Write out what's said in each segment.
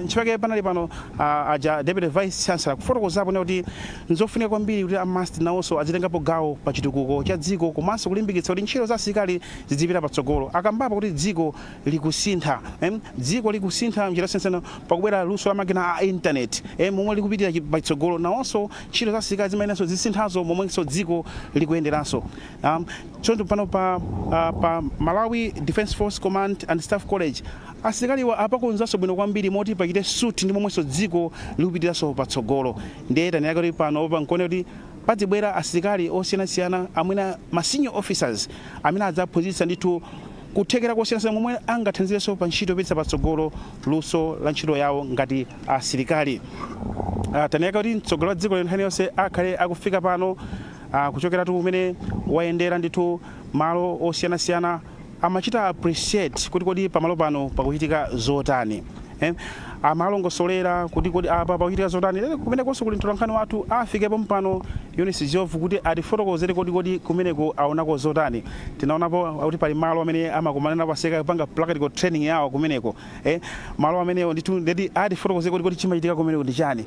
Nchipake panali pano aja Deputy Vice Chancellor kufotokozapo kuti nzofunika kwambiri kuti amaster nawonso azitengapo gawo pa chitukuko cha dziko komanso kulimbikitsa kuti ntchito za asilikali zizipita patsogolo. Akambapo kuti dziko likusintha dziko likusintha njira sensena pakubwera luso la makina a internet momwe likupitira patsogolo nawonso ntchito za asilikali zimayenanso zisinthazo momwenso dziko likuyenderanso. Choncho pano pa Malawi Defence Force Command and Staff College asilikali apakonzanso bwino kwambiri moti pakite suti ndi momwenso dziko likupitiranso patsogolo. Ndiye taniyaka kuti pano pankone kuti padzibwera asilikali osiyanasiyana amwina ma senior officers amene adzaphunzitsa ndithu kuthekera kosiyanasiyana momwe angathandizirenso pa ntchito yopititsa patsogolo luso la ntchito yawo ngati asilikali. Taniyaka kuti mtsogoleri wa dziko nthani yonse akhale akufika pano kuchokera tu umene wayendera ndithu malo osiyanasiyana amachita appreciate kuti kodi pamalo pano pakuchitika zotani. Amalongosolera kuti kodi apa pakuchitika zotani kumene konso kuli mtolankhani wathu afikepo mpano Eunice Jovu kuti atifotokozere kodi kumeneko aonako zotani. Tinaonapo kuti pali malo amene amakumana napo asilikali kupanga practical training yawo kumeneko. Malo amenewo ndithu ndeti atifotokozere kodi chimachitika kumeneko ndi chani.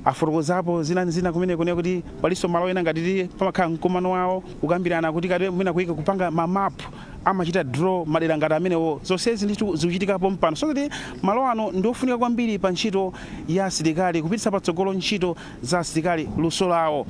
Afotokozapo zina kumeneko ne kuti paliso malo ena ngati pamakhala mkumano wawo kukambirana kuti kati mwina kuyika kupanga mamapu amachita draw madera ngati amenewo zonsezi ndithu zikuchitikapo mpano. So kuti malo ano ndiofunika kwambiri pa ntchito ya asilikali kupititsa patsogolo ntchito za asilikali luso lawo.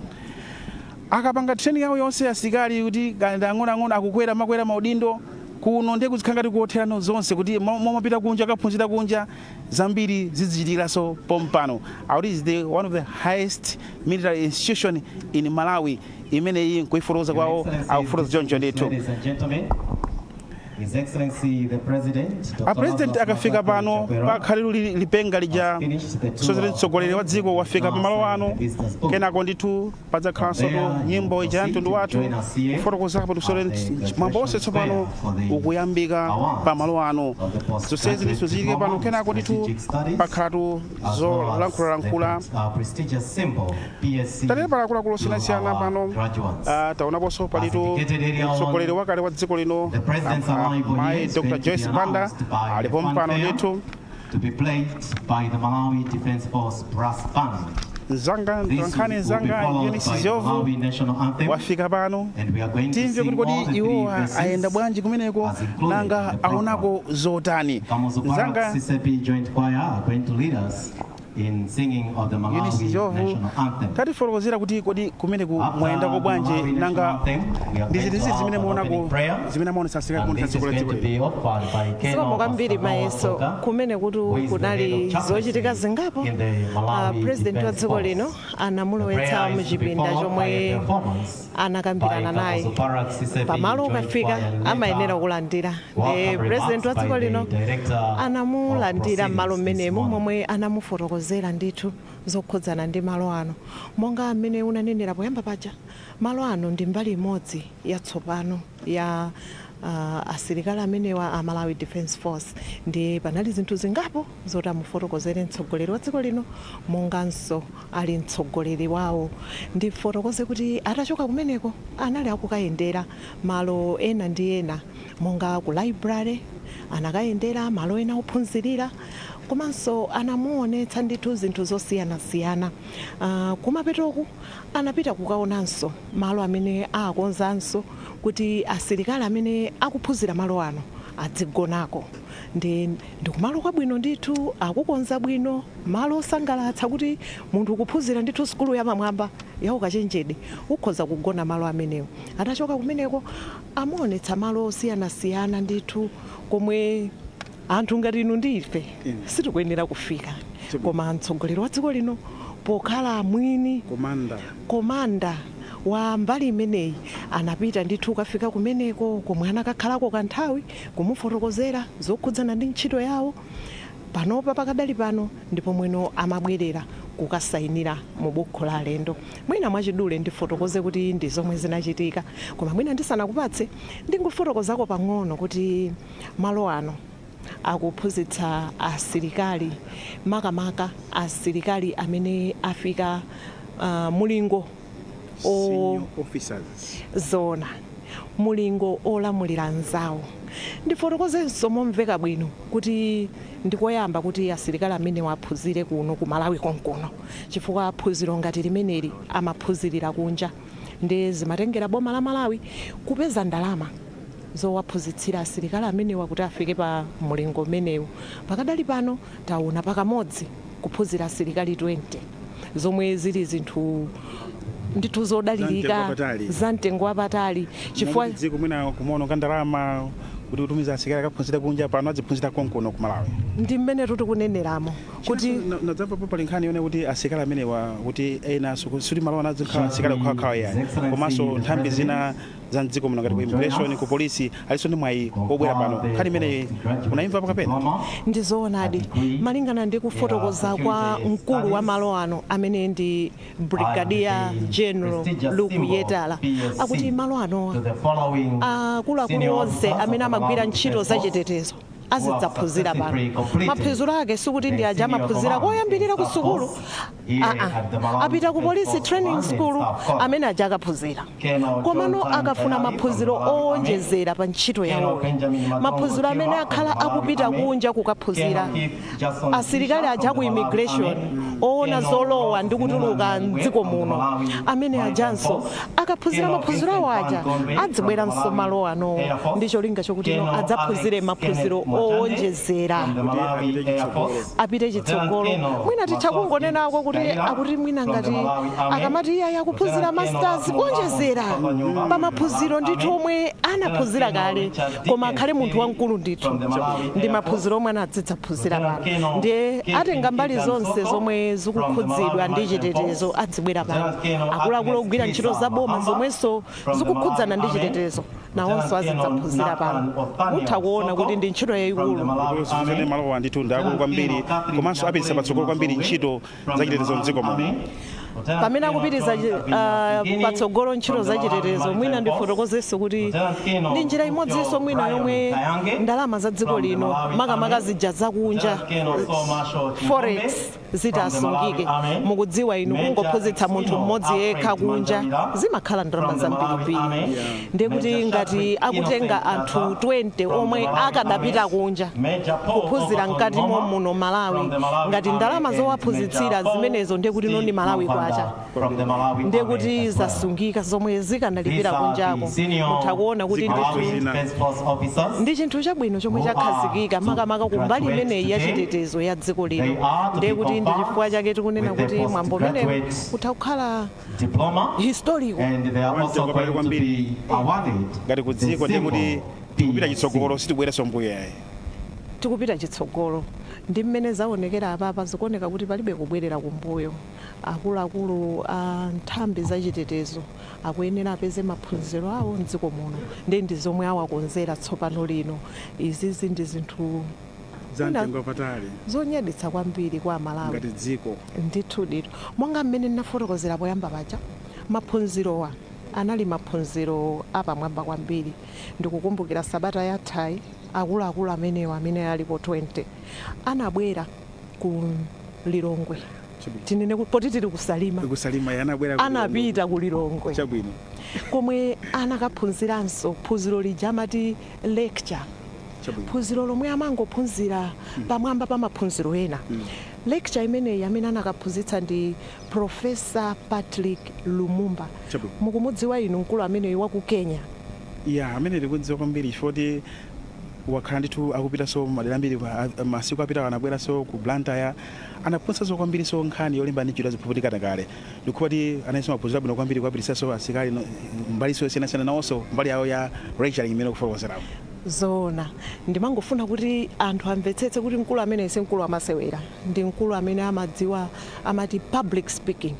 Akapanga training yawo yonse asilikali kuti ngati ang'onoang'ono akukwera makwera maudindo kuno ndiye kuzikhala ngati kuotherano zonse kuti momapita kunja akaphunzira kunja zambiri zizichitikiranso pompano. Is one of the highest military institution in Malawi imene iyi nkuifotokoza kwawo akufotokoza choncho ndithu. His Excellency the President. President akafika pano pakhalilu lipenga lija sozere mtsogoleri wa dziko wafika pamalo ano kenako ndithu padzakhalanso nyimbo ija mtundu wathu kufotokozapo tusole mwambo wonse tsopano ukuyambika pamalo ano. Zonsezi ndithu zichitike pano kenako ndithu pakhalatu zolankhulalankhula tatene palakuluakulu osiyanasiyana pano. Taonaponso palitu mtsogoleri wakale wa dziko lino Mai Dr. Joyce Banda alipo mpano ndithu to be played by the Malawi Defence Force Brass Band. Nzanga Eunice Jovu wafika pano timve kuti kodi iwo ayenda bwanji kumeneko nanga aonako zotani. Nzanga in singing of the Malawi national anthem. Tati fotokozera kuti kodi kumeneko mwayendako bwanji nanga ndizizi zimene muonako zimene amaonesa asilikali kuonesa dziko la dziko. Soma kwambiri mayeso kumene kuti kunali zochitika zingapo. President wa dziko lino anamulowetsa muchipinda chomwe anakambirana naye pamalo ukafika amayenera kulandira. President wa dziko lino anamulandira m'malo mmenemo momwe anamufotokozera ndithu zokhudzana ndi malo ano. Monga amene unanenera poyamba paja malo ano ndi mbali imodzi yatsopano ya asilikali amenewa a Malawi Defence Force. Ndi panali zinthu zingapo zoti amufotokozere mtsogoleri wa dziko lino monganso ali mtsogoleri wawo. Ndi fotokoze kuti atachoka kumeneko anali akukayendera malo ena ndi ena monga ku library anakayendera malo ena ophunzirira komanso anamuonetsa ndithu zinthu zosiyanasiyana. Kumapetoku anapita kukaonanso malo amene akonzanso kuti asilikali amene akuphunzira malo ano adzigonako. Ndi kumalo kwabwino ndithu akukonza bwino malo osangalatsa kuti munthu ukuphunzira ndithu sukulu yapamwamba ya ukachenjede ukhoza kugona malo amenewo. Atachoka kumeneko amuonetsa malo osiyanasiyana ndithu komwe anthu ngati inu ndi ife sitikuyenera kufika. Koma mtsogoleri wa dziko lino pokhala mwini komanda wa mbali imeneyi anapita ndithu ukafika kumeneko komwe anakakhalako kanthawi kumufotokozera zokhudzana ndi ntchito yawo. Panopa pakadali pano ndipo mwino amabwerera kukasayinira mu buku la alendo. Mwina mwachidule ndifotokoze kuti ndi zomwe zinachitika koma mwina ndisanakupatse ndingufotokozako pang'ono kuti malo ano akuphunzitsa asilikali makamaka asilikali amene afika mulingo senior officers zona mulingo olamulira nzawo ndifotokozenso momveka bwino kuti ndikoyamba kuti asilikali amene waphunzire kuno ku Malawi konkuno chifukwa phunziro ngati limeneli amaphunzirira kunja ndi zimatengera boma la Malawi kupeza ndalama zowaphunzitsira asilikali amenewa kuti afike pa mulingo umenewu. Pakadali pano taona pakamodzi kuphunzira asilikali 20 zomwe zili zinthu ndithu zodalirika za mtengo wapatali chifukwa dziko mwina kumaona ndalama kuti utumiza asilikali akaphunzira kunja pano aziphunzira konkuno ku Malawi. Ndi mmene tikuneneramo kuti nadzamva pali nkhani yone kuti asilikali amenewa kuti ena suli malo anazikhala asilikali kukhala yani komanso nthambi zina za mdziko muno ngati ku immigration ku polisi aliso ndi mwayi obwera pano. Nkhani imene unaimva pakapena? Ndizoonadi malingana ndi kufotokoza kwa mkulu wa malo ano amene ndi Brigadier General Luku Yetala akuti malo ano akuluakulu onse amene amagwira ntchito zachitetezo azidzaphunzira pano. Maphunziro ake sikuti ndi aja amaphunzira koyambirira ku sukulu apita ku police training school amene aja akaphunzira komano akafuna maphunziro owonjezera pa ntchito yawo maphunziro amene akhala akupita kunja kukaphunzira asilikali aja ku immigration oona zolowa ndi kutuluka mdziko muno amene ajanso akaphunzira maphunziro awo aja adzibwera msomalo ano ndi cholinga chokuti adzaphunzire maphunziro owonjezera apite chitsogolo. Mwina titha kungonenako kuti mwina ngati akamati iye akuphunzira masters kuonjezera pa maphunziro ndithu omwe anaphunzira kale koma akhale munthu wamkulu ndithu ndi maphunziro omwe anadzidzaphunzira pano ndiye atenga mbali zonse zomwe zikukhudzidwa ndi chitetezo adzibwera pano. Akuluakulu ogwira ntchito za boma zomwenso zikukhudzana ndi chitetezo nawonso azidzaphunzira pano. Mutha kuona kuti ndi ntchito yayikulu malowa ndithu ndakulu kwambiri komanso apititsa patsogolo kwambiri ntchito zachitetezo mdziko muno. Pamene akupititsa patsogolo ntchito zachitetezo mwina ndifotokozenso kuti ndi njira imodzinso mwina yomwe ndalama za dziko lino makamaka zija zakunja forex zitasungike. Mukudziwa inu kungophunzitsa munthu mmodzi yekha kunja zimakhala ndalama zambirimbiri ndiye kuti ngati akutenga anthu 20 omwe akadapita kunja kuphunzira mkati muno Malawi ngati ndalama zowaphunzitsira zimenezo ndiye kuti noni Malawi kwacha ndiye kuti zasungika zomwe zikanalipira kunjako. Mutha kuona kuti ndi chinthu chabwino chomwe chakhazikika makamaka kumbali imeneyi ya chitetezo ya dziko lino ndiye kuti ndi chifukwa chake tikunena kuti mwambo umenewu utha kukhala historical ngati kudziko ndiye kuti tikupita chitsogolo sitibwereso mbuyo yayi tikupita chitsogolo ndi mmene zaonekera apapa zikuoneka kuti palibe kubwerera kumbuyo. Akuluakulu a nthambi zachitetezo akuyenera apeze maphunziro awo mdziko muno ndi zomwe awakonzera tsopano lino. Izizi ndi zinthu zamtengo wapatali zonyaditsa kwambiri kwa Malawi ngati dziko ndithu dito monga mmene ndinafotokozera poyamba paja maphunzirowa anali maphunziro apamwamba kwambiri. Ndikukumbukira sabata yathayi akuluakulu amenewa amene alipo 20 anabwera ku Lilongwe tinene poti tiri kusalima anapita ku Lilongwe komwe anakaphunziranso phunziro lija amati lecture phunziro lomwe amangophunzira pamwamba pa maphunziro ena. Lecture imeneyi amene anakaphunzitsa ndi Professor Patrick Lumumba. Mukumudziwa inu mkulu ameneyi wa ku Kenya? Amene tikudziwa kwambiri chifukwa wakhala ndithu akupitaso madera ambiri masiku apita anabweranso ku Blantyre anaphunzitsanso kwambiriso nkhani yolimba ndi ntchito ziphuphutikana kale ndikhupa kuti anayinso maphunziro abwino kwambiri kuapitisanso asilikali mbaliso yosiyanasiyana nawonso mbali yawo ya lecturing imene kufotokozerapo. Zona ndimangofuna kuti anthu amvetsetse kuti mkulu amene si mkulu amasewera ndi mkulu amene amadziwa amati public speaking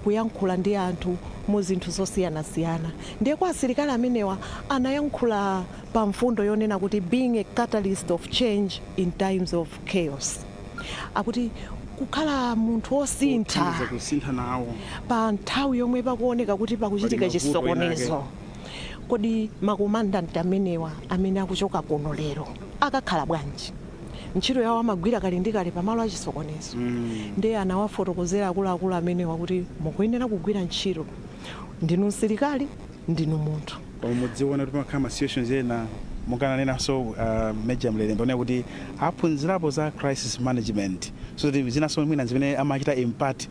kuyankhula ndi anthu mu zinthu zosiyanasiyana. Ndiye kwa asilikali amenewa anayankhula pa mfundo yonena kuti being a catalyst of change in times of chaos. Akuti kukhala munthu osintha nawo pa nthawi yomwe pakuoneka kuti pakuchitika chisokonezo. Kodi makomandanti amenewa amene akuchoka kuno lero akakhala bwanji? Ntchito yawo amagwira kale ndi kale pamalo achisokonezo. Ndiye anawafotokozera akuluakulu amenewa kuti mukuyenera kugwira ntchito. Ndinu msilikali, ndinu munthu. Mudziona kuti makhala situations ena mukananena so Major Mlelembe one kuti aphunzirapo za crisis management so that zinaso mwina zimene amachita impact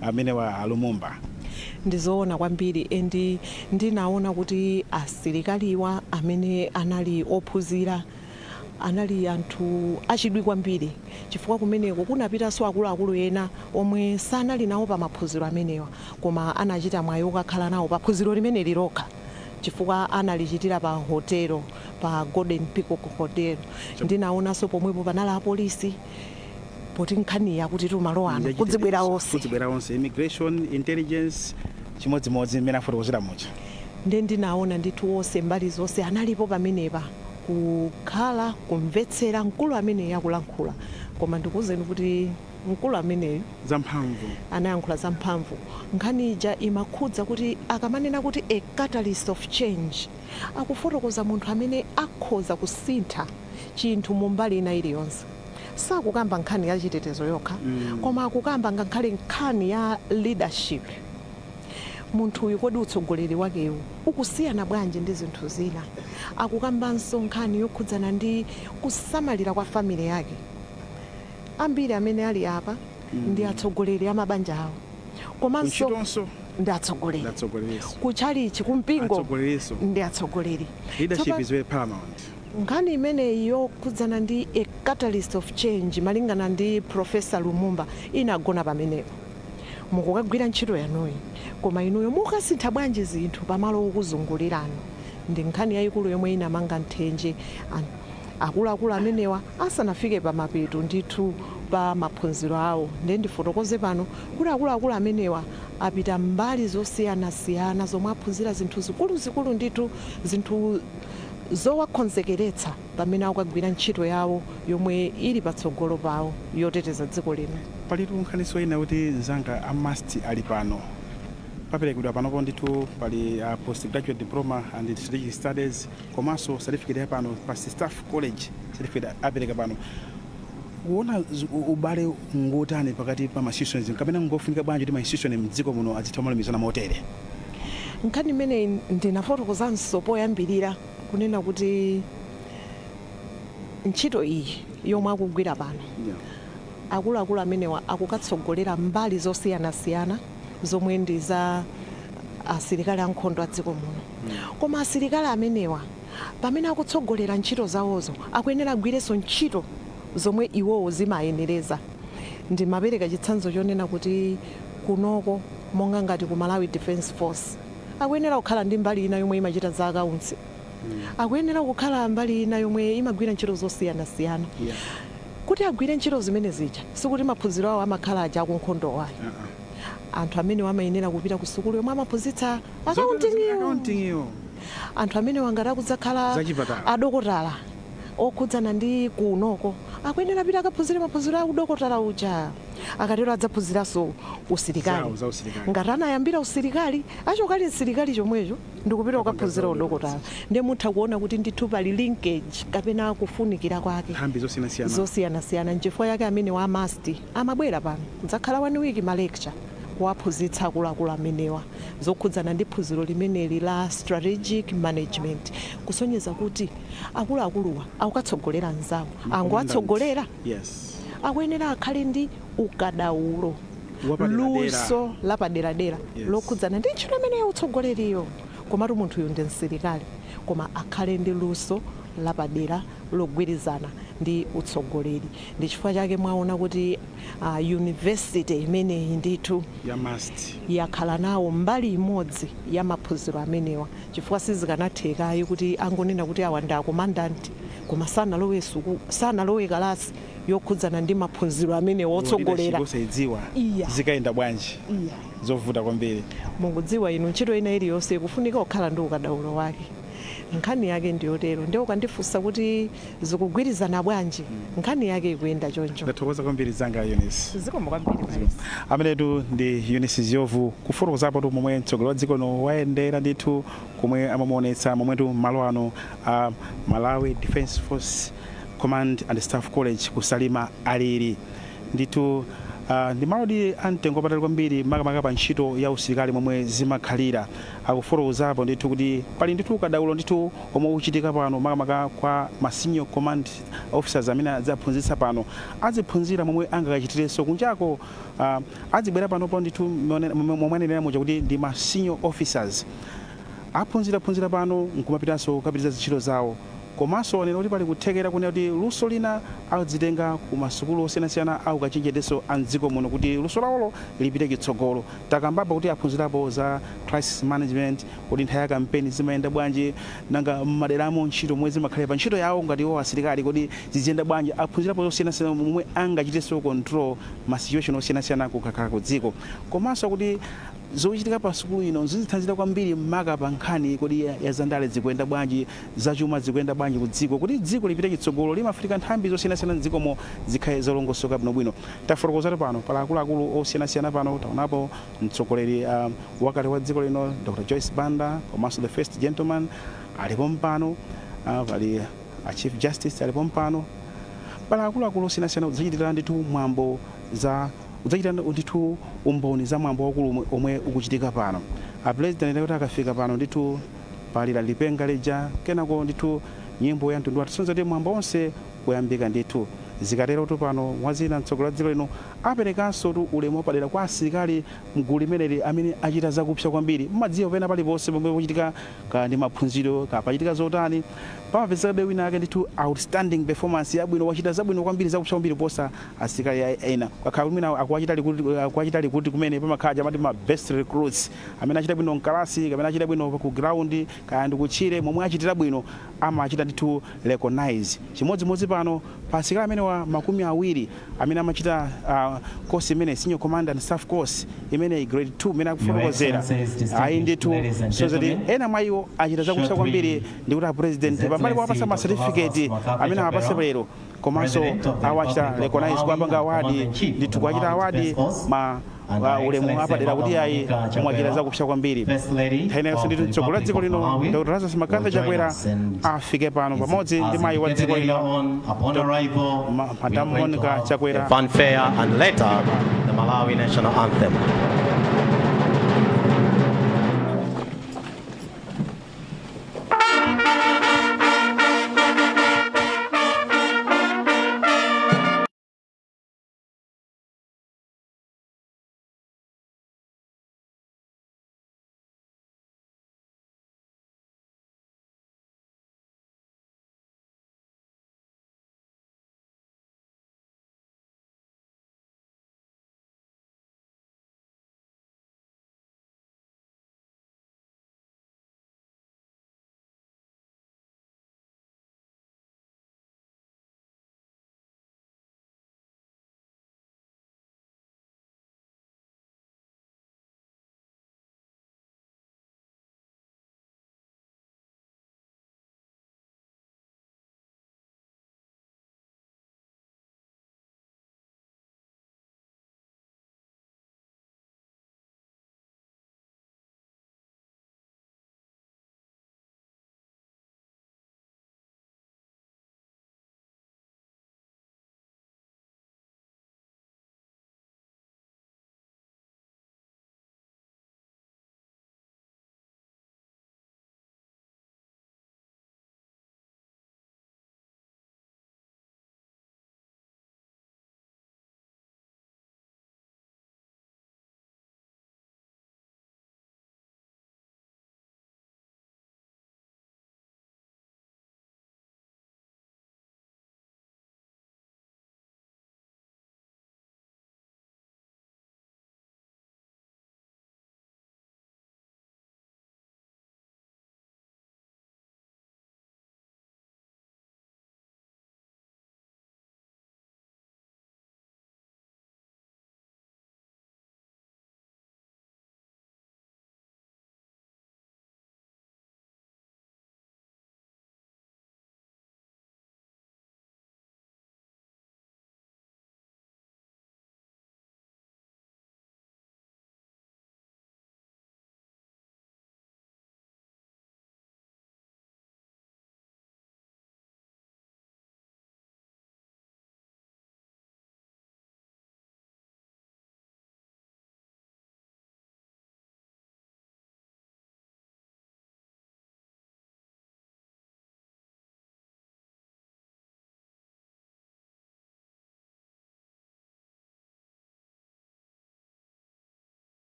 amene wa Lumumba. Ndizoona kwambiri endi ndinaona kuti asilikaliwa amene anali ophunzira anali anthu achidwi kwambiri chifukwa kumeneko kunapitanso akuluakulu ena omwe sanali nawo pa maphunziro amenewa koma anachita mwayi okakhala nawo pa phunziro limene lirokha chifukwa analichitira pa hotelo pa Golden Peacock Hotel. Ndinaonanso pomwepo panali apolisi poti nkhani yakuti tumalo ano kudzibwera onse immigration intelligence chimodzimodzi mmene afotokozera mucha. Ndinaona ndithu onse mbali zonse analipo pamenepa kukhala kumvetsera mkulu amene yakulankhula koma ndikuwuzeni kuti mkulu ameneyo zamphamvu anayankhula zamphamvu. Nkhani ija imakhudza kuti akamanena kuti a catalyst of change akufotokoza munthu amene akhoza kusintha chinthu mumbali ina iliyonse. Sakukamba nkhani ya chitetezo yokha koma akukamba ngakhale nkhani ya leadership. Munthu uyu kodi utsogoleri wakewu ukusiyana bwanji ndi zinthu zina. Akukambanso nkhani yokhudzana ndi kusamalira kwa family yake. Ambiri amene ali apa ndi atsogoleri amabanja awo komanso ndi atsogoleri kuchalichi kumpingo ndi atsogoleri. Leadership is very paramount. Nkhani imeneyi yokhudzana ndi a catalyst of change malingana ndi Professor Lumumba inagona pamenepo. Mukukagwira ntchito yanuyi koma inuyo mukasintha bwanji zinthu pamalo okuzungulirani. Ndi nkhani yayikulu yomwe inamanga nthenje akuluakulu amenewa asanafike pa mapeto ndithu pa maphunziro awo. Ndifotokoze pano kuti akuluakulu amenewa apita mbali zosiyanasiyana zomwe aphunzira zinthu zikuluzikulu ndithu zinthu zowakonzekeretsa pamene akugwira ntchito yawo yomwe ili patsogolo pawo yoteteza dziko lino. Palitu nkhaniso ina kuti nzanga amasti ali pano paperekedwa panopo ndithu pali postgraduate diploma and strategic studies komanso certificate pano pa staff college certificate apereka pano. Kuona ubale ngotani pakati pa institutions kapena ngofunika bwanji kuti institution mdziko muno azithomalumizana motere. Nkhani imene ndinafotokozanso poyambirira kunena kuti ntchito iyi yomwe akugwira pano akuluakulu amenewa akukatsogolera mbali zosiyanasiyana zomwe ndi za asilikali ankhondo a dziko muno. Koma asilikali amenewa pamene akutsogolera ntchito zawozo akuyenera agwirenso ntchito zomwe iwowo zimayenereza. Ndimapereka chitsanzo chonena kuti kunoko monga ngati ku Malawi Defence Force akuyenera kukhala ndi mbali ina yomwe imachita za akaunsi. Akuyenera kukhala mbali ina yomwe imagwira ntchito zosiyanasiyana. Kuti agwire ntchito zimene zija sikuti maphunziro awo amakhala aja akunkhondo wayo. Anthu amene amayenera kupita ku sukulu yomwe amaphunzitsa accounting. Anthu amene wangati akudzakhala adokotala okhudzana ndi kunoko akuyenera pita akaphunzire maphunziro a udokotala uja. Akatero adzaphunziranso usilikali. Ngati anayambira usilikali achokali usilikali chomwecho ndikupita kukaphunzira udokotala. Ndiye mutha kuona kuti ndithu pali linkage kapena kufunikira kwake zosiyanasiyana. Nchifukwa yake amene wa amasti amabwera pano ndzakhala 1 week ma lecture kuwaphunzitsa akuluakulu amenewa zokhudzana ndi phunziro limeneli la strategic management kusonyeza kuti akuluakuluwa akukatsogolera nzawo angowatsogolera akuyenera akhale ndi ukadaulo luso lapaderadera lokhudzana ndi ntchito imene yakutsogoleriyo. Komatu munthu uyu ndi msilikali koma akhale ndi luso lapadera logwirizana ndi utsogoleri. Ndi chifukwa chake mwaona kuti university imeneyi ndithu yakhala nawo mbali imodzi ya maphunziro amenewa chifukwa sizikanathekayi kuti angonena kuti awa ndi akomandanti koma sanalowe kalasi yokhudzana ndi maphunziro amene wotsogolera zikaenda bwanji zovuta kwambiri. Mukudziwa inu ntchito ina iliyonse ikufunika kukhala ndi ukadaulo wake. Nkhani yake ndiyotero ndiye ukandifunsa kuti zikugwirizana bwanji nkhani yake ikuyenda choncho. Ndathokoza kwambiri zanga Eunice. Zikomo kwambiri. Amenetu ndi Eunice Ziovu kufotokozapo tu momwe mtsogoleri wa dziko lino wayendera ndithu komwe amamuonetsa momwetu malo ano a Malawi Defence Force Command and Staff College kusalima alili ndithu ndi malodi amtengo wapatali kwambiri makamaka pa ntchito ya usilikali momwe zimakhalira. Akufotokozapo ndithu kuti pali ndithu ukadaulo ndithu omwe ukuchitika pano makamaka kwa ma senior command officers amene adzaphunzitsa pano aziphunzira momwe angakachitirenso kunjako. Azibwera panopo ndithu momwe anenera muja kuti ndi ma senior officers aphunzira pano nkumapitanso kukapitiriza zintchito zawo. Komanso onena kuti pali kuthekera kunena kuti luso lina adzitenga ku masukulu osiyanasiyana au kachenjetenso a mdziko muno kuti luso lawolo lipite chitsogolo. Takambaba kuti aphunzirapo za crisis management, kuti nthawi ya kampeni zimayenda bwanji, nanga maderamo ntchito momwe zimakhalira pa ntchito yawo ngati iwo asilikali kuti ziziyenda bwanji. Aphunzirapo zosiyanasiyana momwe angachitenso control ma situation osiyanasiyana kukakhala ku dziko. Komanso kuti zochitika pa sukulu ino zizithandiza kwambiri maka pa nkhani kuti ya zandale zikuyenda bwanji, zachuma zikuyenda bwanji ku dziko, kuti dziko lipite chitsogolo limafika nthambi zosiyanasiyana m'dzikomo zikhale zolongosoka bwinobwino. Tafotokozatu pano pala akuluakulu osiyanasiyana pano. Taonapo mtsogoleri wakale wa dziko lino Dr. Joyce Banda, komanso the first gentleman alipo mpano, pali a chief justice alipo mpano. Pala akuluakulu osiyanasiyana udzachitira ndithu mwambo za udzachita ndithu umboni za mwambo wakulu omwe ukuchitika pano. A president kuti akafika pano ndithu palira lipenga lija kenako ndithu nyimbo ya mtundu watisonza kuti mwambo onse kuyambika ndithu. Zikatero tu pano wazina mtsogoleri wa dziko lino aperekanso tu ulemu wapadera kwa asilikali mgulu limeneli amene achita zakupsa kwambiri. Mmadziwa pena paliponse pomwe kuchitika ndi maphunziro kapachitika zotani pamapezekabe wina ake ndithu outstanding performance yabwino, wachita zabwino kwambiri zakupsa kwambiri posa asilikali ena. Kakhala kumene akuachita likuti kumene pamakhala amati ma best recruits amene achita bwino mkalasi kapena achita bwino ku ground kaya ndi kutchire momwe achitira bwino amachita ndithu recognize. Chimodzimodzi pano pa asilikali amene wa makumi awiri amene amachita course imene senior commander and staff course imene grade 2 imene akufotokozera ayi ndithu so zati ena mwa iwo achita zakupsa kwambiri ndikuti a president pambali wapasa ma certificate amene apase lero, komanso awachita recognize kwapanga awadi ndithu kuachita awadi ma ulemu apadera kuti ayi mwachita zakupsa kwambiri. Nthaineyo ndithu mtsogoleri wa dziko lino Dr. Lazarus Makanda Chakwera afike pano pamodzi ndi mayi wa dziko lino Madam Monica Chakwera. Fanfare and later the Malawi national anthem.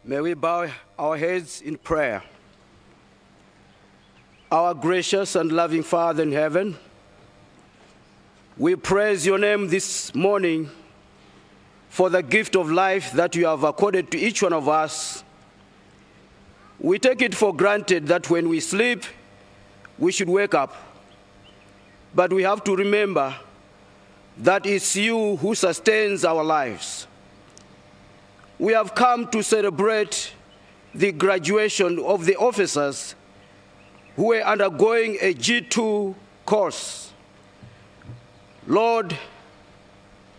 May we bow our heads in prayer. Our gracious and loving Father in heaven, we praise your name this morning for the gift of life that you have accorded to each one of us. We take it for granted that when we sleep, we should wake up. But we have to remember that it's you who sustains our lives. We have come to celebrate the graduation of the officers who are undergoing a G2 course. Lord,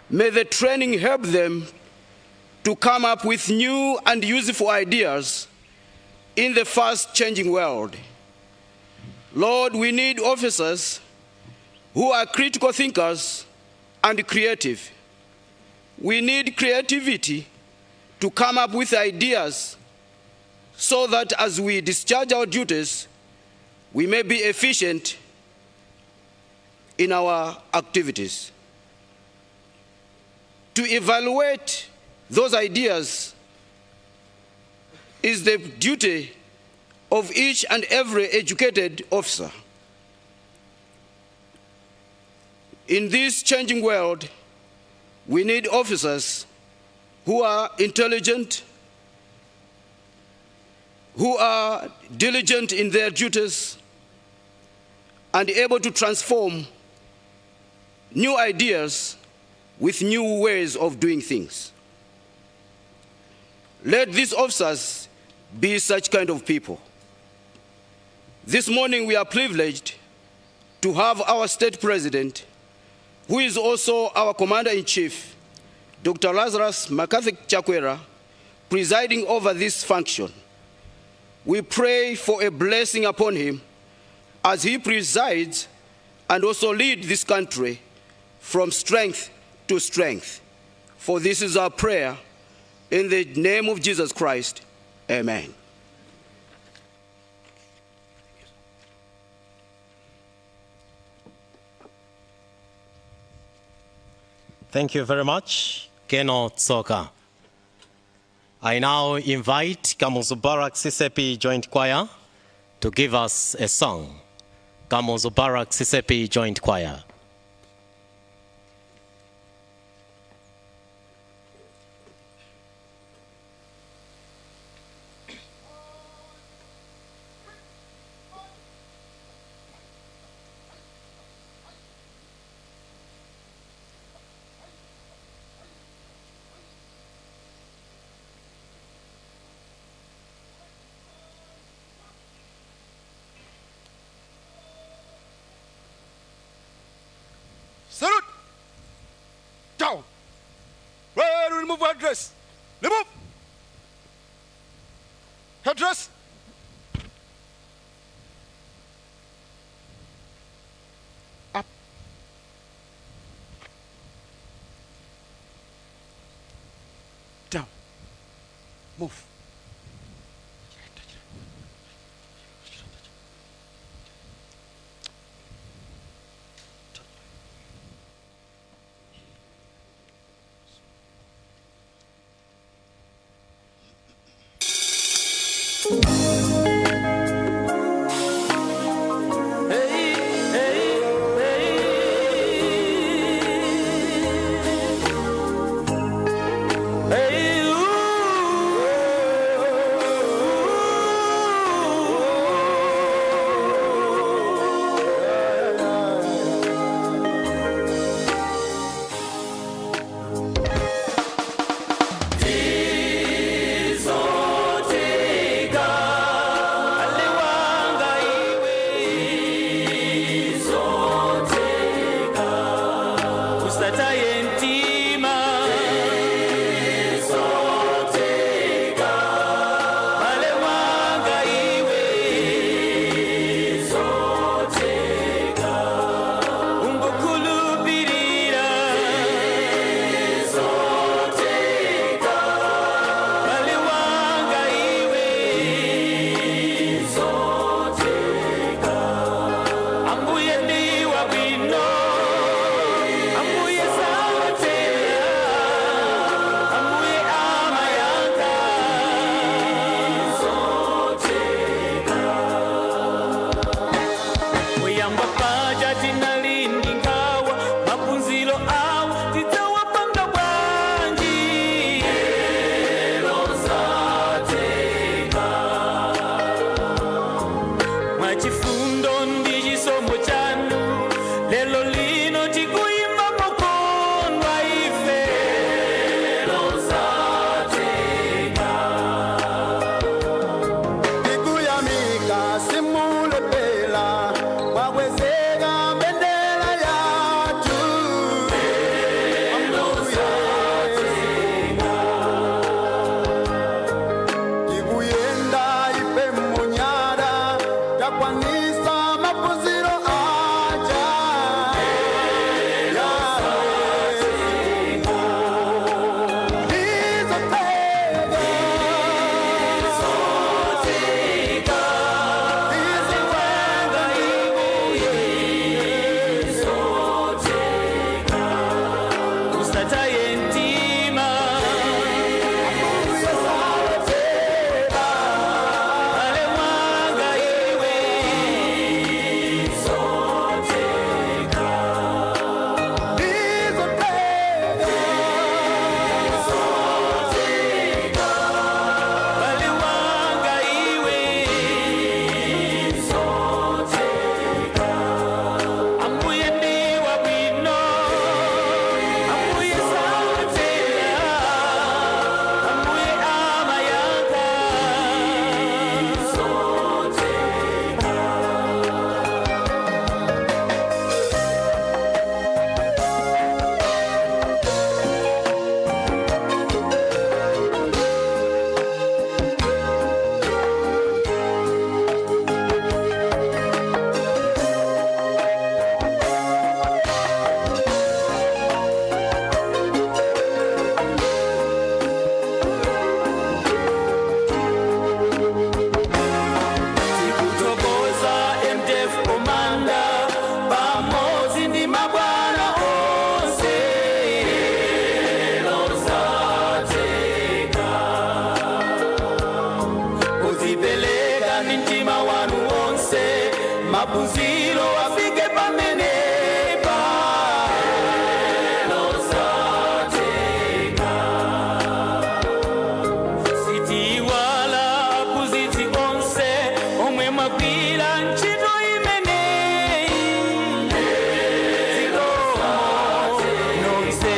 may the training help them to come up with new and useful ideas in the fast-changing world. Lord, we need officers who are critical thinkers and creative. We need creativity to come up with ideas so that as we discharge our duties, we may be efficient in our activities. To evaluate those ideas is the duty of each and every educated officer. In this changing world, we need officers who are intelligent, who are diligent in their duties, and able to transform new ideas with new ways of doing things. Let these officers be such kind of people. This morning we are privileged to have our state president, who is also our commander-in-chief, Dr. Lazarus McCarthy Chakwera, presiding over this function. We pray for a blessing upon him as he presides and also leads this country from strength to strength. For this is our prayer in the name of Jesus Christ. Amen. Thank you very much, Keno Tsoka. I now invite Kamuzu Barak Sisepi Joint Choir to give us a song. Kamuzu Barak Sisepi Joint Choir. Salute! Down! Where will remove headdress? Remove! Headdress! Up! Down! Move! maphunziro afike pamenepa sitiwala aphunzitsi onse omwe mwagwira ntchito imeneyi nonse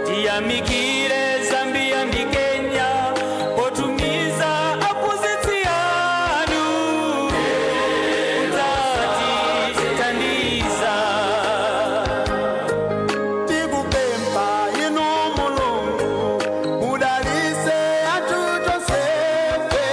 tiyamikire Zambia ndi Kenya potumiza aphunzitsi anu kudzatithandiza. Tikupempha inu Mulungu mudalitse athu tonsefe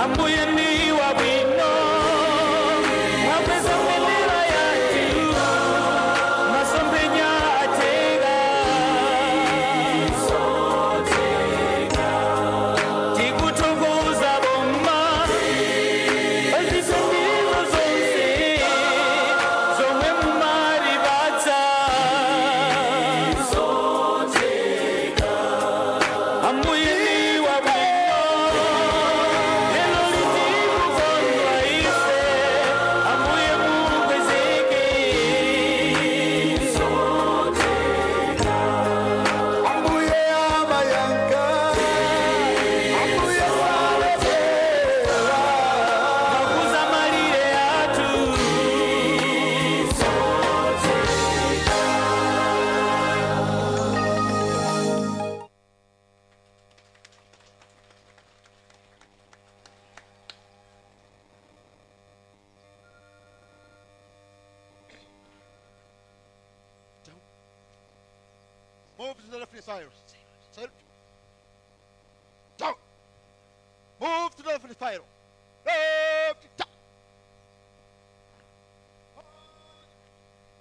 ambuye ndi wabwino mwapeza mbendera yathu masomphenya atega tikuthokoza boma pazisandizo zonse zomwe mumatipatsa ambuye ndi wabwino lero litikukondwa ife ambuye mukwezeke ambuye amayanka ambuye salebera makuza malire athu Move to the left, Cyrus. Salute. Down. Move to the left, Cyrus. Left. Down.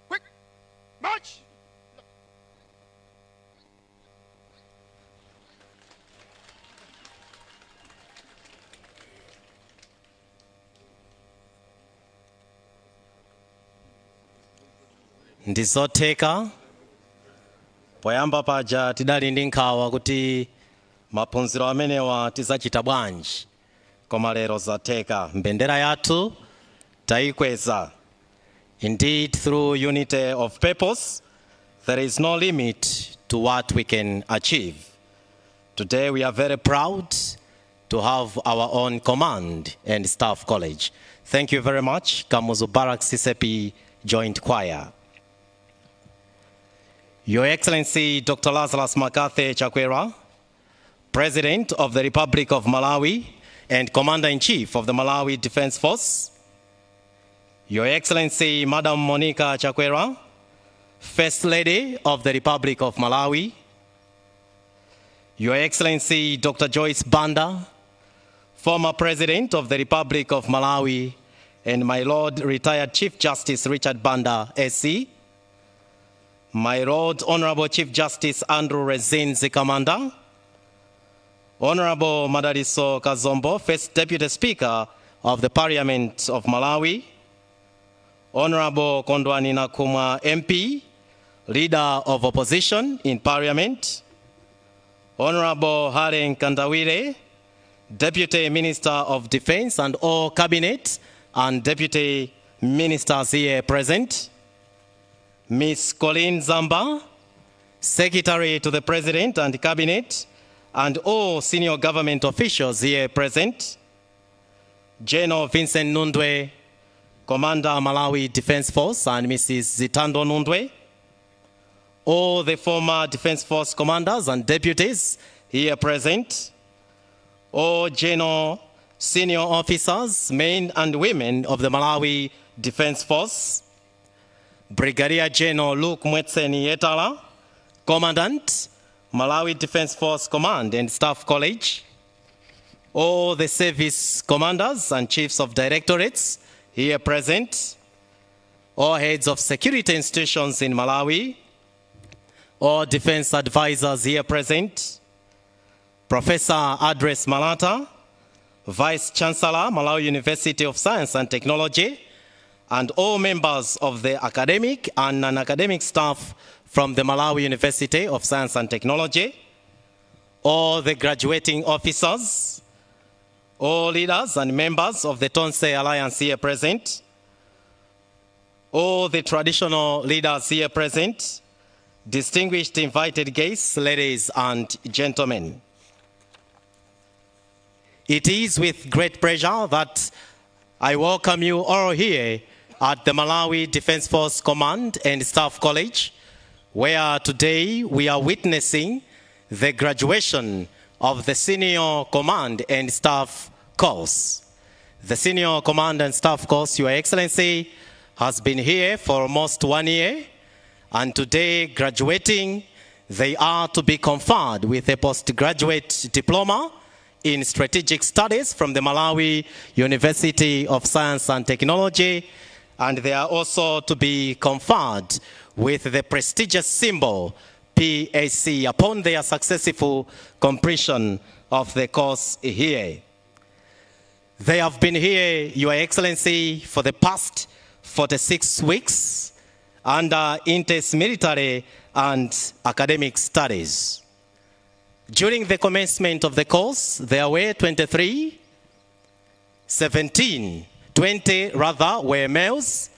Quick. March. Ndizotheka poyamba paja tidali ndi nkhawa kuti maphunziro amenewa tizacita bwanji, koma lero zatheka. Mbendera yathu tayikweza. Indeed, through unity of purpose, there is no limit to what we can achieve. Today we are very proud to have our own command and staff college. Thank you very much, Kamuzu Barak Sisepi Joint Choir. Your Excellency Dr. Lazarus Makathe Chakwera, President of the Republic of Malawi and Commander-in-Chief of the Malawi Defense Force. Your Excellency Madam Monica Chakwera, First Lady of the Republic of Malawi. Your Excellency Dr. Joyce Banda, former President of the Republic of Malawi, and my Lord retired Chief Justice Richard Banda, SC. My Lord Honorable Chief Justice Andrew Rezin Zikamanda, Honorable Madaliso Kazombo, First Deputy Speaker of the Parliament of Malawi, Honorable Kondwani Nakuma MP, Leader of Opposition in Parliament, Honorable Haren Kandawire, Deputy Minister of Defense and all Cabinet and Deputy Ministers here present, Ms. Colleen Zamba, Secretary to the President and Cabinet, and all senior government officials here present, General Vincent Nundwe, Commander Malawi Defense Force, and Mrs. Zitando Nundwe, all the former Defense Force commanders and deputies here present, all general senior officers, men and women of the Malawi Defense Force, Brigadier General Luke Mwetseni Yetala, Commandant, Malawi Defense Force Command and Staff College, all the service commanders and chiefs of directorates here present, all heads of security institutions in Malawi, all defense advisors here present, Professor Adres Malata, Vice Chancellor, Malawi University of Science and Technology, and all members of the academic and non-academic staff from the Malawi University of Science and Technology, all the graduating officers, all leaders and members of the Tonse Alliance here present, all the traditional leaders here present, distinguished invited guests, ladies and gentlemen. It is with great pleasure that I welcome you all here at the Malawi Defense Force Command and Staff College, where today we are witnessing the graduation of the Senior Command and Staff course. The Senior Command and Staff course, Your Excellency, has been here for almost 1 year, and today graduating, they are to be conferred with a postgraduate diploma in strategic studies from the Malawi University of Science and Technology, and they are also to be conferred with the prestigious symbol PAC upon their successful completion of the course here. They have been here, Your Excellency, for the past 46 weeks under intense military and academic studies. During the commencement of the course, there were 20 rather were males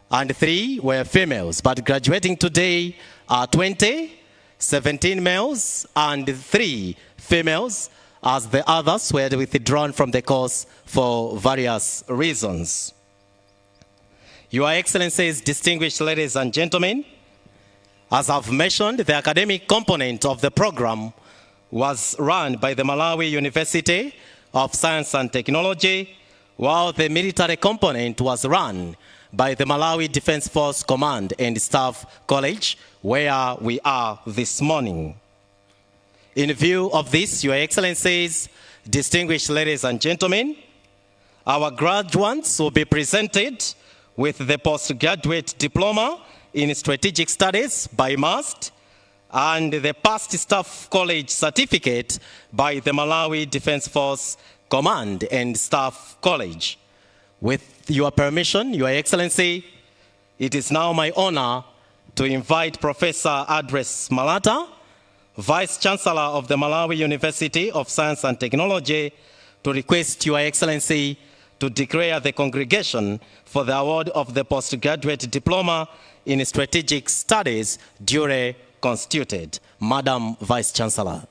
and 3 were females. But graduating today are 20, 17 males and 3 females, as the others were withdrawn from the course for various reasons. Your Excellencies, distinguished ladies and gentlemen, as I've mentioned, the academic component of the program was run by the Malawi University of Science and Technology, while the military component was run by the Malawi Defense Force Command and Staff College, where we are this morning. In view of this, Your Excellencies, distinguished ladies and gentlemen, our graduates will be presented with the postgraduate diploma in strategic studies by MAST and the past staff college certificate by the Malawi Defense Force Command and Staff College. With your permission, Your Excellency, it is now my honor to invite Professor Andres Malata, Vice Chancellor of the Malawi University of Science and Technology, to request Your Excellency to declare the congregation for the award of the postgraduate diploma in strategic studies duly constituted. Madam Vice Chancellor.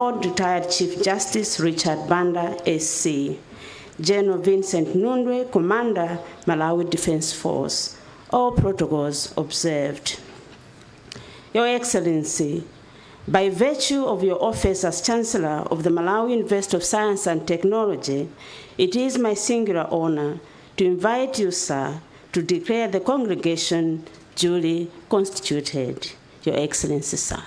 Retired Chief Justice Richard Banda, SC, General Vincent Nundwe, Commander, Malawi Defense Force. All protocols observed. Your Excellency, by virtue of your office as Chancellor of the Malawi University of Science and Technology, it is my singular honor to invite you, sir, to declare the congregation duly constituted. Your Excellency, sir.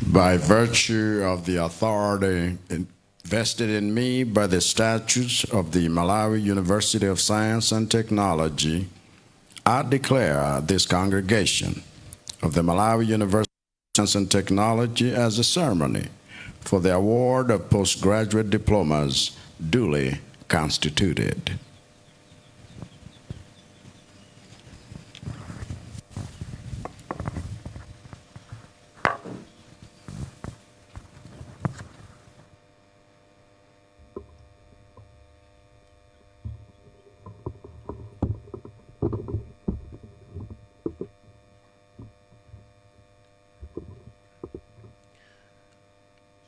By virtue of the authority vested in me by the statutes of the Malawi University of Science and Technology, I declare this congregation of the Malawi University of Science and Technology as a ceremony for the award of postgraduate diplomas duly constituted.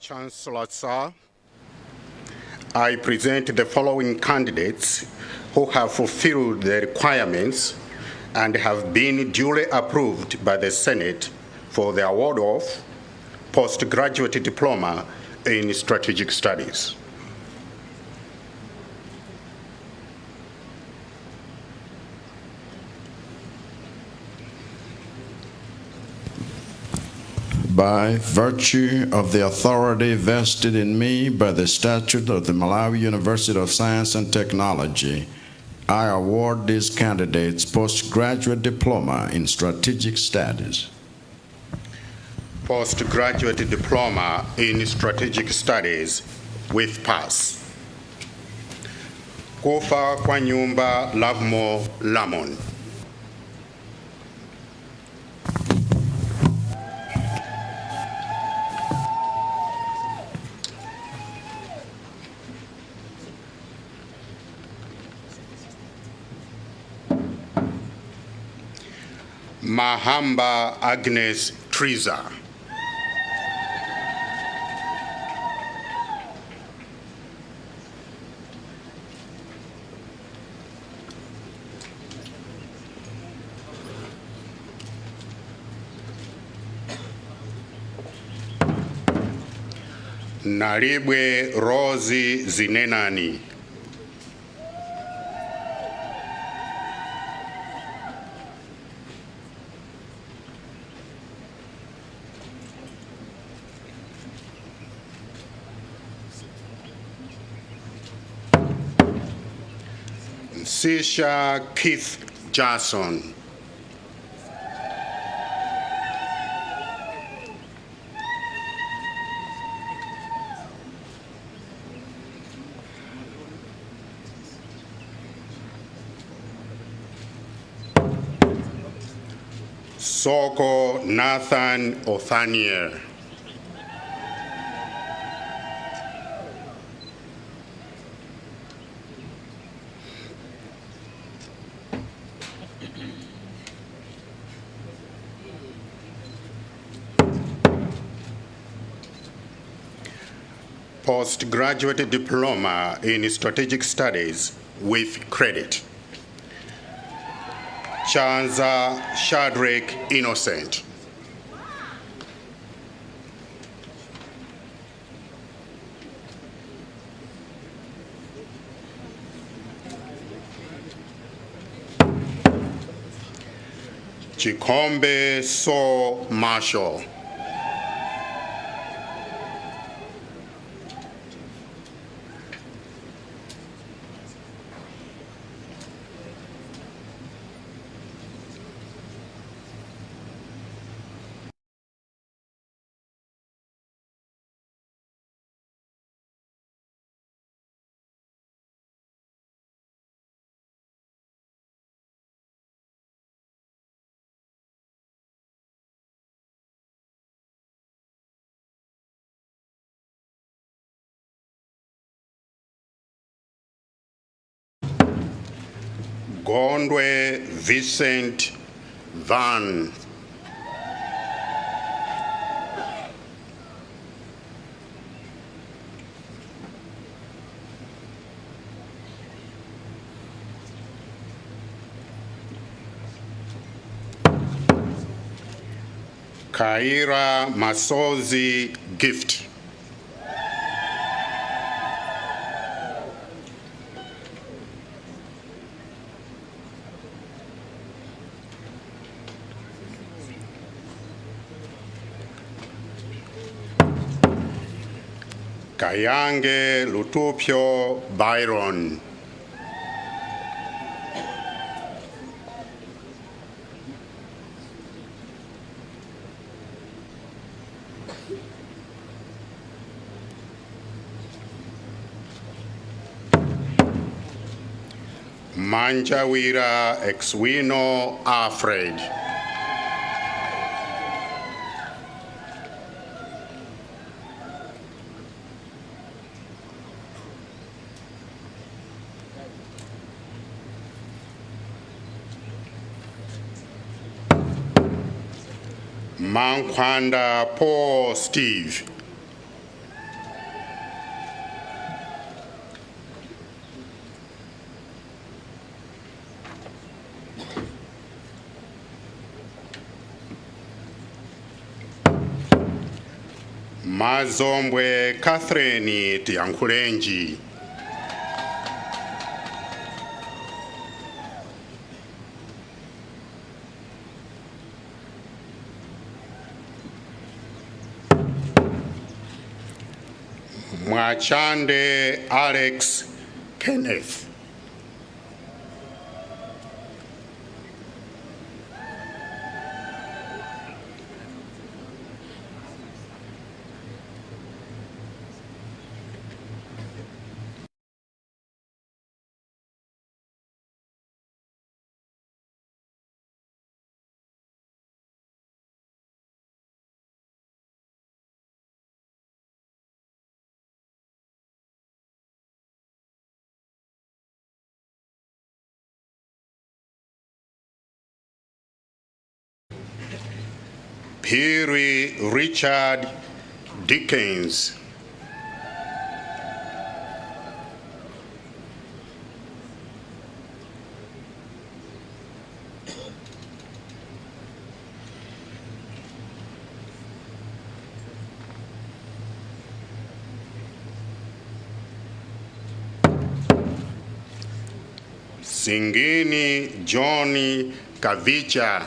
Chancellor, sir, I present the following candidates who have fulfilled the requirements and have been duly approved by the Senate for the award of postgraduate diploma in strategic studies. By virtue of the authority vested in me by the statute of the Malawi University of Science and Technology, I award these candidates postgraduate diploma in strategic studies. Postgraduate diploma in strategic studies with pass. Kufa kwa nyumba Lovemore Lamon. Mahamba Agnes Triza. Naribwe Rosie Zinenani. Sisha Keith Jason. Soko Nathan Othaniel. Postgraduate diploma in strategic studies with credit. Chanza Shadrach Innocent. Chikombe So Marshall. Gondwe Vincent Van. Kaira Masozi Gift. Kayange Lutupio Byron. Manjawira Exwino Alfred. Mankwanda Paul Steve. Mazombwe Catherine Tiankhulenji. Mwachande Alex Kenneth. Phiri Richard Dickens. Singini Johnny Kavicha.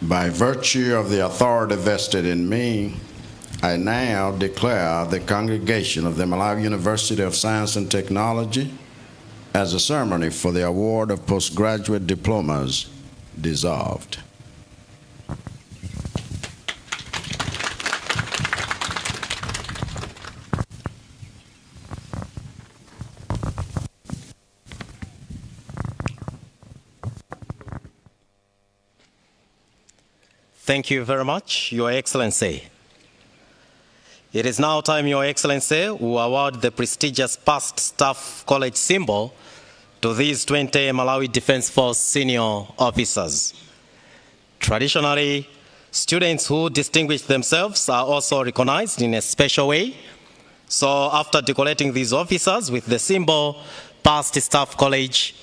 By virtue of the authority vested in me, I now declare the congregation of the Malawi University of Science and Technology as a ceremony for the award of postgraduate diplomas dissolved. Thank you very much, Your Excellency. It is now time, Your Excellency, who award the prestigious Past Staff College symbol to these 20 Malawi Defense Force senior officers. Traditionally, students who distinguish themselves are also recognized in a special way. So after decorating these officers with the symbol Past Staff College,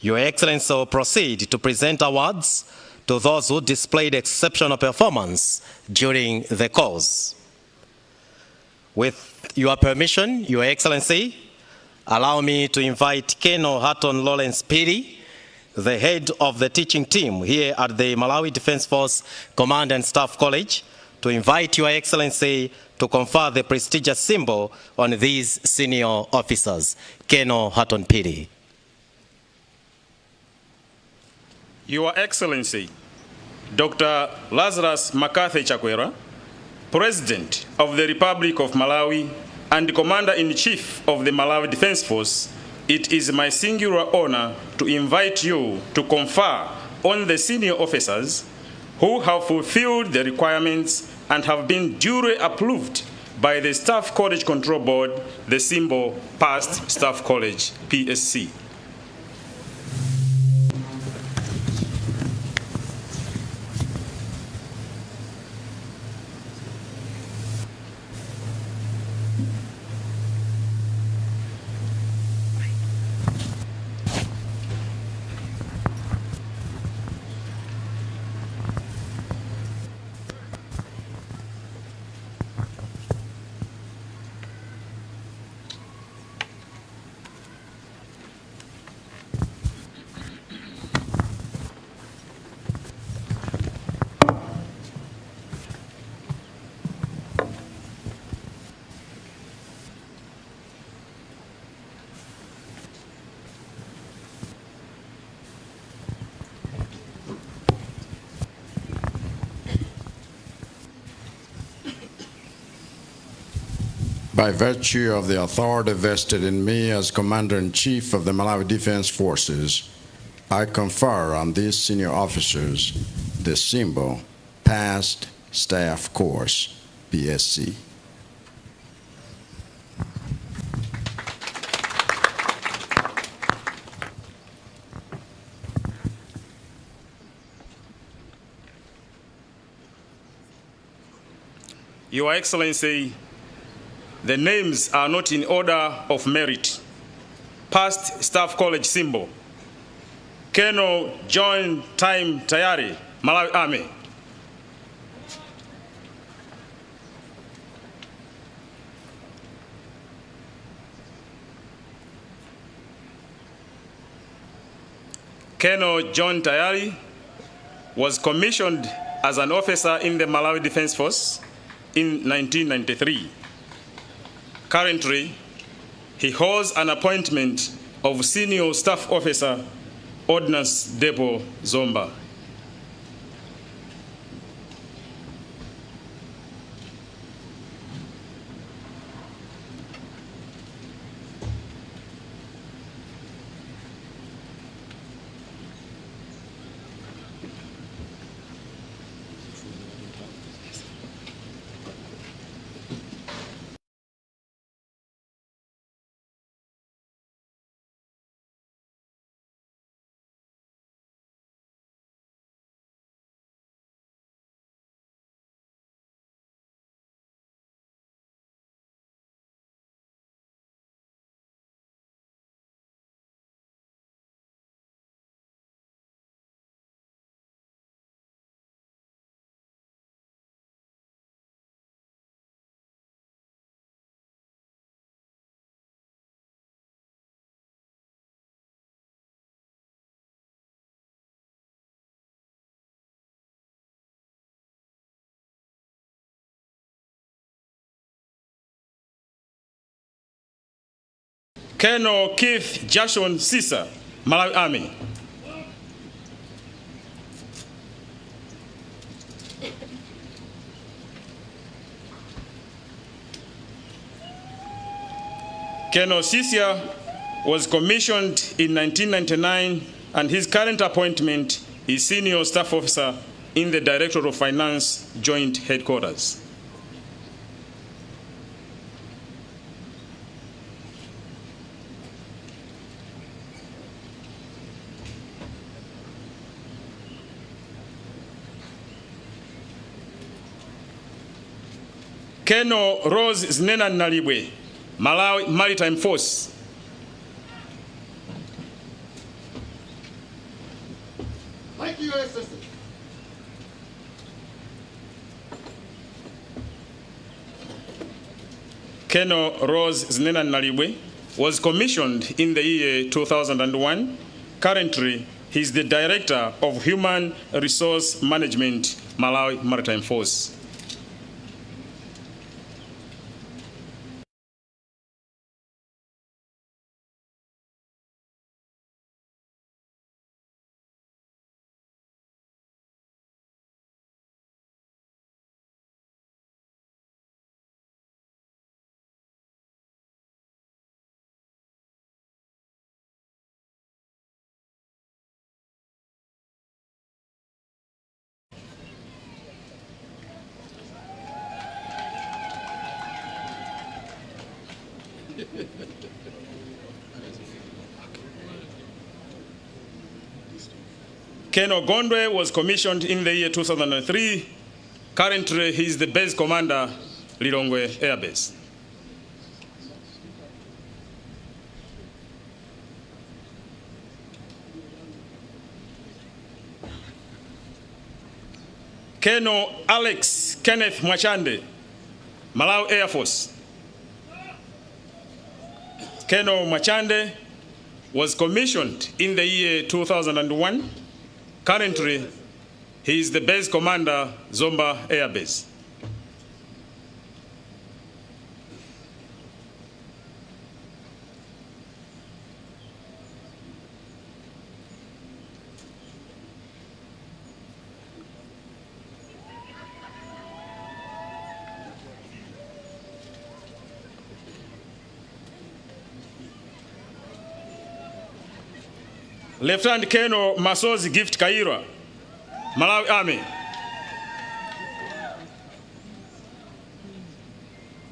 Your Excellency will proceed to present awards to those who displayed exceptional performance during the course. With your permission, Your Excellency, allow me to invite Colonel Hatton Lawrence Phiri, the head of the teaching team here at the Malawi Defense Force Command and Staff College, to invite Your Excellency to confer the prestigious symbol on these senior officers. Colonel Hatton Phiri. Your Excellency, Dr. Lazarus McCarthy Chakwera, President of the Republic of Malawi and Commander-in-Chief of the Malawi Defense Force, it is my singular honor to invite you to confer on the senior officers who have fulfilled the requirements and have been duly approved by the Staff College Control Board, the symbol Past Staff College, PSC. By virtue of the authority vested in me as Commander-in-Chief of the Malawi Defense Forces, I confer on these senior officers the symbol Past Staff Course, PSC. Your Excellency, the names are not in order of merit. Past Staff College symbol, Colonel John Time Tayari, Malawi Army. Colonel John Tayari was commissioned as an officer in the Malawi Defense Force in 1993. Currently, he holds an appointment of Senior Staff Officer, Ordnance Depot, Zomba. Colonel Keith Jason Sisa, Malawi Army. Colonel Sisa was commissioned in 1999, and his current appointment is Senior Staff Officer in the Directorate of Finance Joint Headquarters. Colonel Rose Znena Nalibwe, Malawi Maritime Force. Thank you, Your Excellency. Colonel Rose Znena Nalibwe was commissioned in the year 2001. Currently, he is the Director of Human Resource Management, Malawi Maritime Force. Colonel Gondwe was commissioned in the year 2003. Currently, he is the base commander, Lilongwe Air Base. Colonel Alex Kenneth Mwachande, Malawi Air Force. Colonel Mwachande was commissioned in the year 2001. Currently, he is the base commander, Zomba Air Base. Lieutenant Colonel Masozi Gift Kairwa, Malawi Army.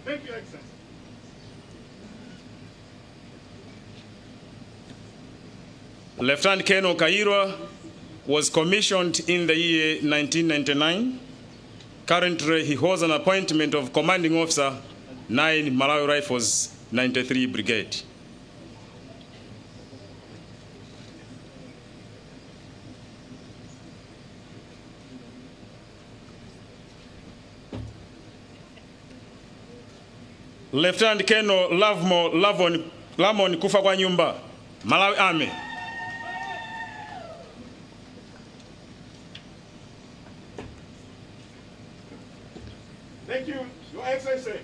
Thank you, Excellency. Lieutenant Colonel Kairwa was commissioned in the year 1999. Currently, he holds an appointment of Commanding Officer, 9 Malawi Rifles, 93 Brigade. Lieutenant Colonel Lamon Kufa kwa Nyumba, Malawi Army. Thank you, Your Excellency.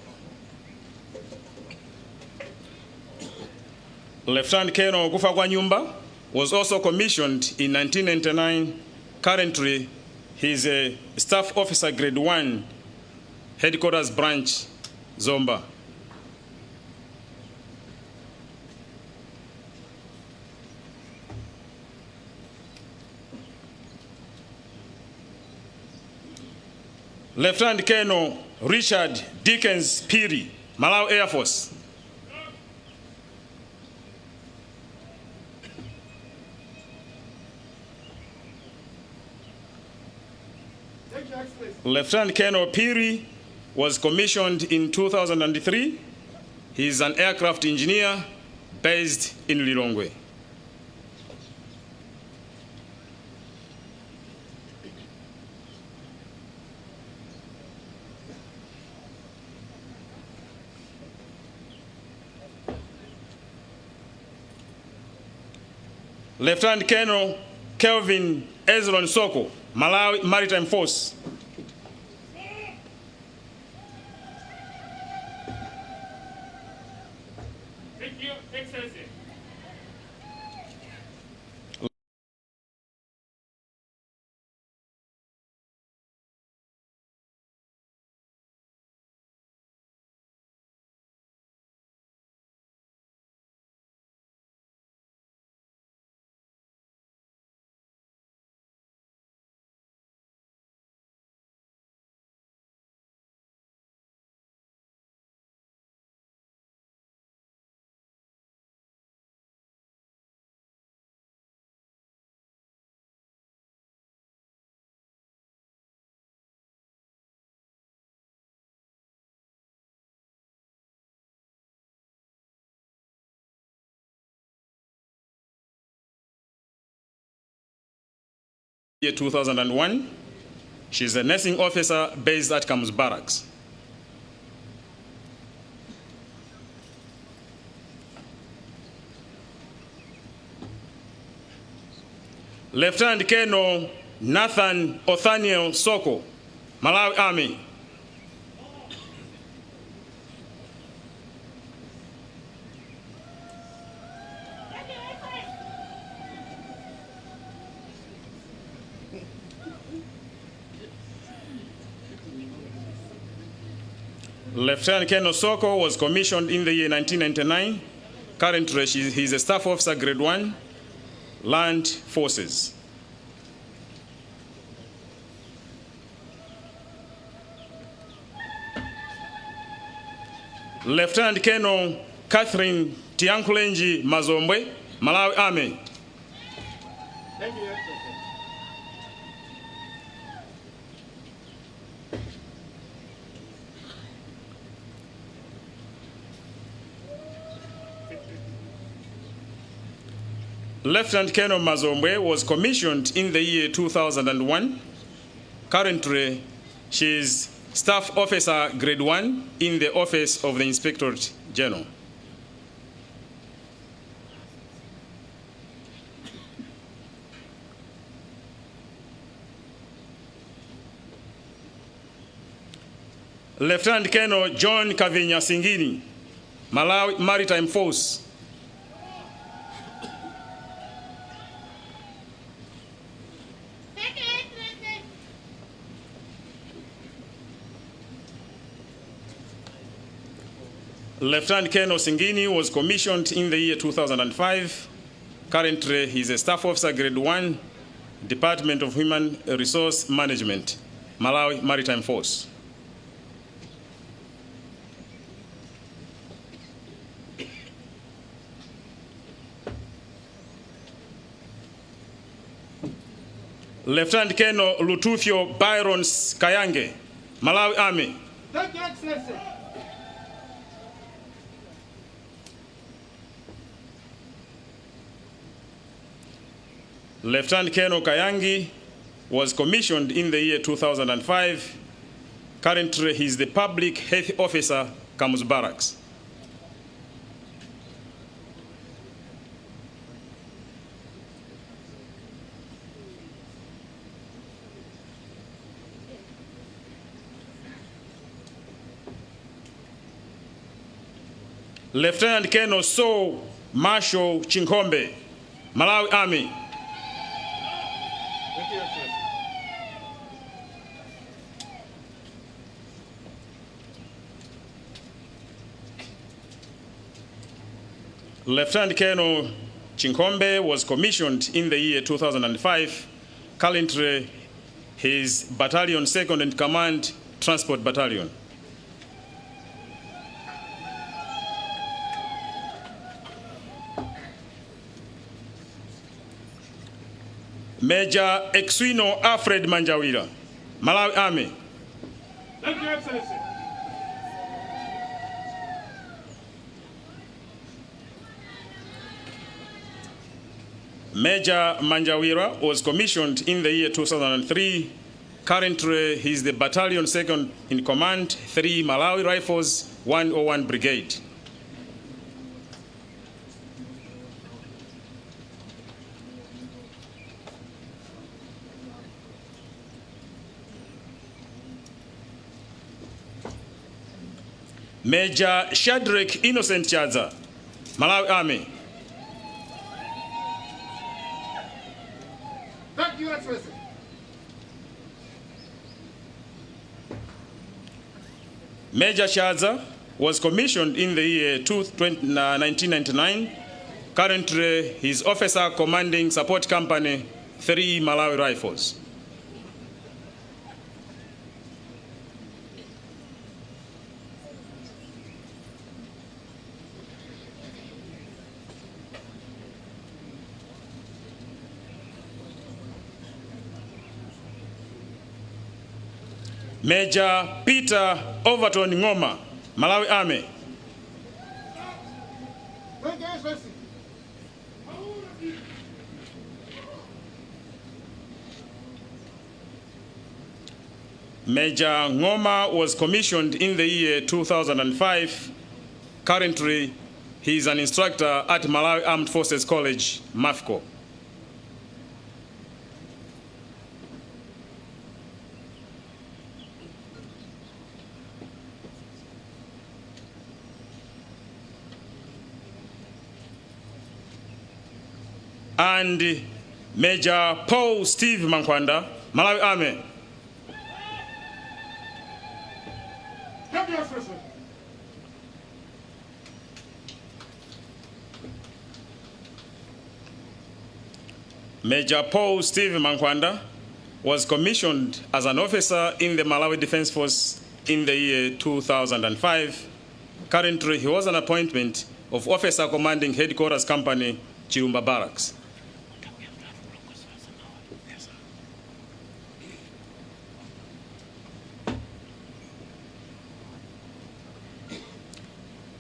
Lieutenant Colonel Kufa kwa Nyumba was also commissioned in 1999. Currently, he is a Staff Officer Grade 1, Headquarters Branch, Zomba. Lieutenant Colonel Richard Dickens Piri, Malawi Air Force. Thank you, Excellency. Lieutenant Colonel Piri was commissioned in 2003. He is an aircraft engineer based in Lilongwe. Lieutenant Colonel Kelvin Ezron Soko, Malawi Maritime Force. Thank you, Excellency. Year 2001. She's a nursing officer based at Camus Barracks. Lieutenant Colonel Nathan Othaniel Soko, Malawi Army. Lieutenant Colonel Soko was commissioned in the year 1999. Currently, he's a Staff Officer Grade 1, Land Forces. Lieutenant Colonel Catherine Tiankulenji Mazombwe, Malawi Army. Thank you, Excellency. Lieutenant Colonel Mazombwe was commissioned in the year 2001. Currently, she is Staff Officer Grade 1 in the Office of the Inspector General. Lieutenant Colonel John Kavinya Singini, Malawi Maritime Force. Lieutenant Colonel Singini was commissioned in the year 2005. Currently, he is a staff officer, grade 1, Department of Human Resource Management, Malawi Maritime Force. Lieutenant Colonel Lutufio Byron Kayange, Malawi Army. Thank you, Excellency. Lieutenant Colonel Kayange was commissioned in the year 2005. Currently, he is the Public Health Officer, Kamuzu Barracks. Lieutenant Colonel So Marshal Chinkombe, Malawi Army. Thank you, Excellency. Lieutenant Colonel Chinkombe was commissioned in the year 2005. Currently, he is Battalion 2nd in Command, Transport Battalion. Major Exuino Alfred Manjawira, Malawi Army. Thank you, Excellency. Major Manjawira was commissioned in the year 2003. Currently, he is the Battalion 2nd in Command, 3 Malawi Rifles, 101 Brigade. Major Shadrach Innocent Chaza, Malawi Army. Thank you, Excellency. Major Chaza was commissioned in the year 1999. Currently, he is Officer Commanding Support Company, 3 Malawi Rifles. Major Peter Overton Ngoma, Malawi Army. Thank you, Excellency. Major Ngoma was commissioned in the year 2005. Currently, he is an instructor at Malawi Armed Forces College, MAFCO. And Major Paul Steve Mankwanda, Malawi Army. Thank you, Excellency. Major Paul Steve Mankwanda was commissioned as an officer in the Malawi Defense Force in the year 2005. Currently, he was an appointment of Officer Commanding Headquarters Company, Chirumba Barracks.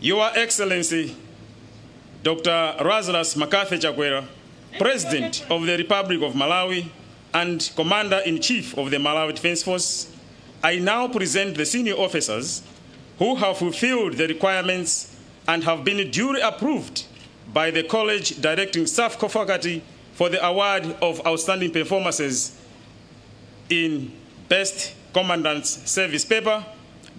Your Excellency, Dr. Lazarus Makathi Chakwera, President of the Republic of Malawi and Commander-in-Chief of the Malawi Defense Force, I now present the senior officers who have fulfilled the requirements and have been duly approved by the College Directing Staff Faculty for the award of outstanding performances in Best Commandant's Service Paper,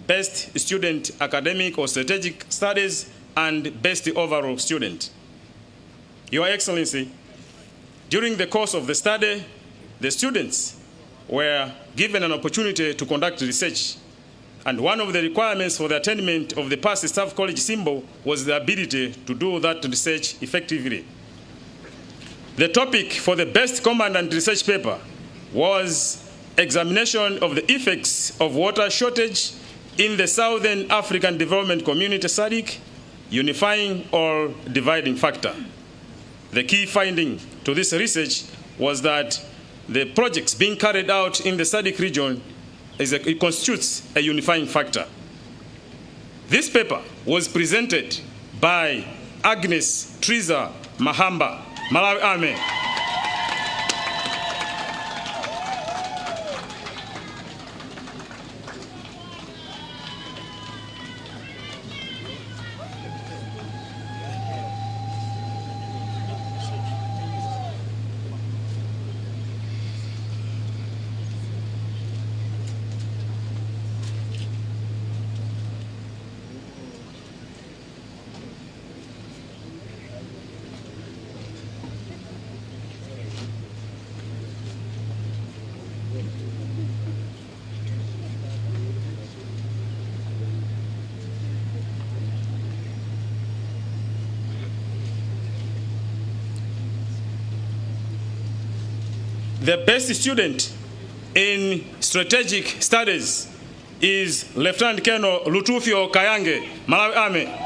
Best Student Academic or Strategic Studies, and Best Overall Student. Your Excellency, during the course of the study, the students were given an opportunity to conduct research, and one of the requirements for the attainment of the Past Staff College symbol was the ability to do that research effectively. The topic for the best commandant research paper was examination of the effects of water shortage in the Southern African Development Community SADC, unifying or dividing factor. The key finding to this research was that the projects being carried out in the SADC region it constitutes a unifying factor. This paper was presented by Agnes Triza Mahamba, Malawi Army. The best student in strategic studies is Lieutenant Colonel Lutufio Kayange, Malawi Army.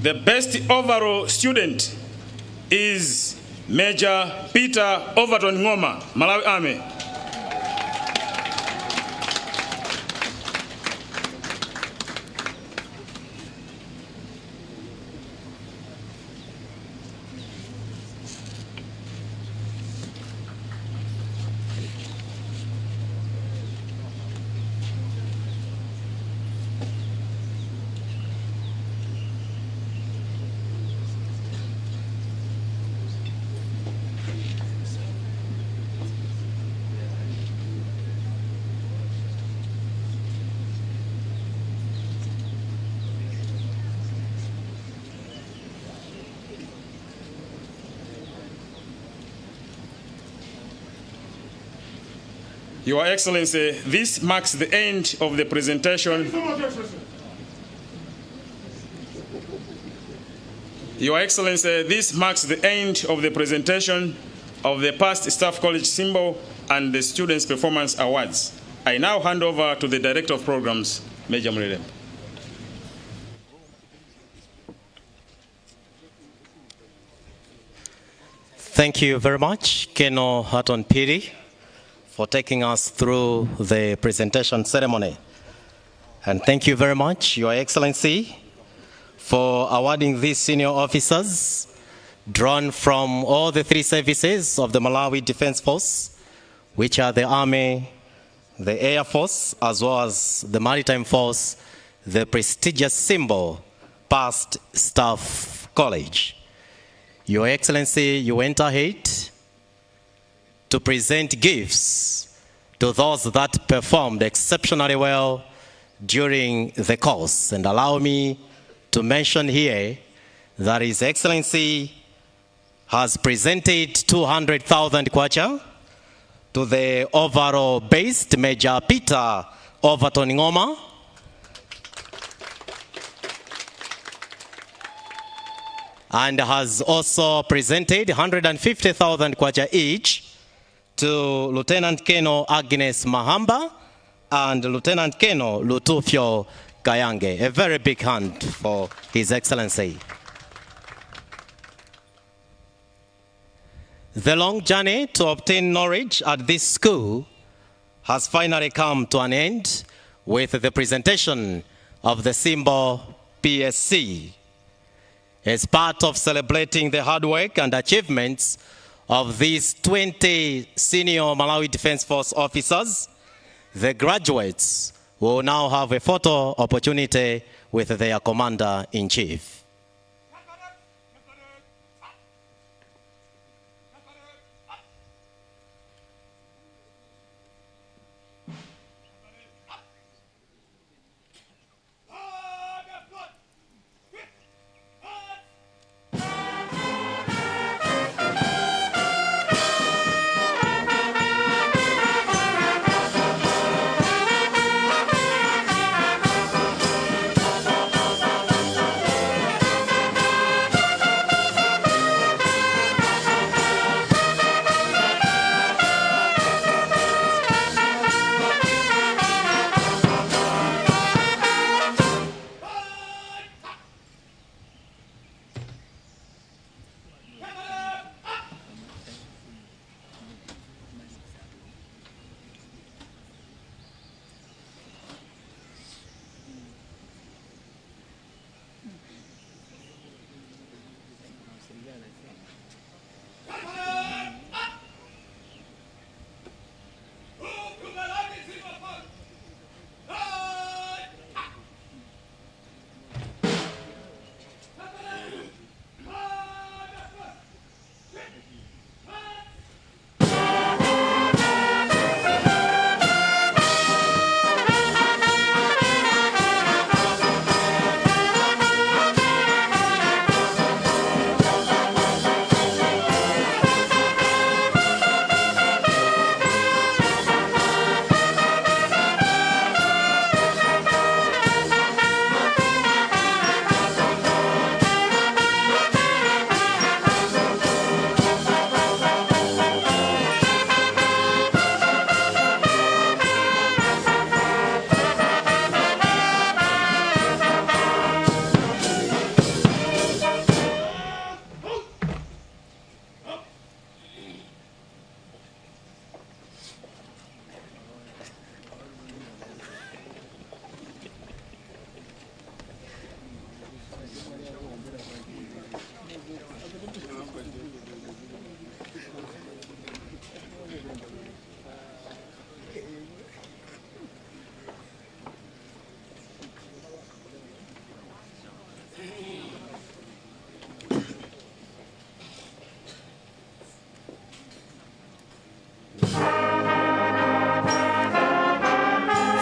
The best overall student is Major Peter Overton Ngoma, Malawi Army. Your Excellency, this marks the end of the presentation. Your Excellency, this marks the end of the presentation of the past Staff College symbol and the Students' Performance Awards. I now hand over to the Director of Programs, Major Murire. Thank you very much, Colonel Hatton Piri, for taking us through the presentation ceremony. And thank you very much, Your Excellency, for awarding these senior officers drawn from all the three services of the Malawi Defense Force, which are the Army, the Air Force, as well as the Maritime Force, the prestigious symbol, Past Staff College. Your Excellency, you went ahead to present gifts to those that performed exceptionally well during the course. And allow me to mention here that His Excellency has presented 200,000 kwacha to the overall based Major Peter Overton Ngoma, and has also presented 150,000 kwacha each to Lieutenant Colonel Agnes Mahamba and Lieutenant Colonel Lutufio Kayange. A very big hand for His Excellency. The long journey to obtain knowledge at this school has finally come to an end with the presentation of the symbol PSC. As part of celebrating the hard work and achievements of these 20 senior Malawi Defense Force officers, the graduates will now have a photo opportunity with their Commander-in-Chief.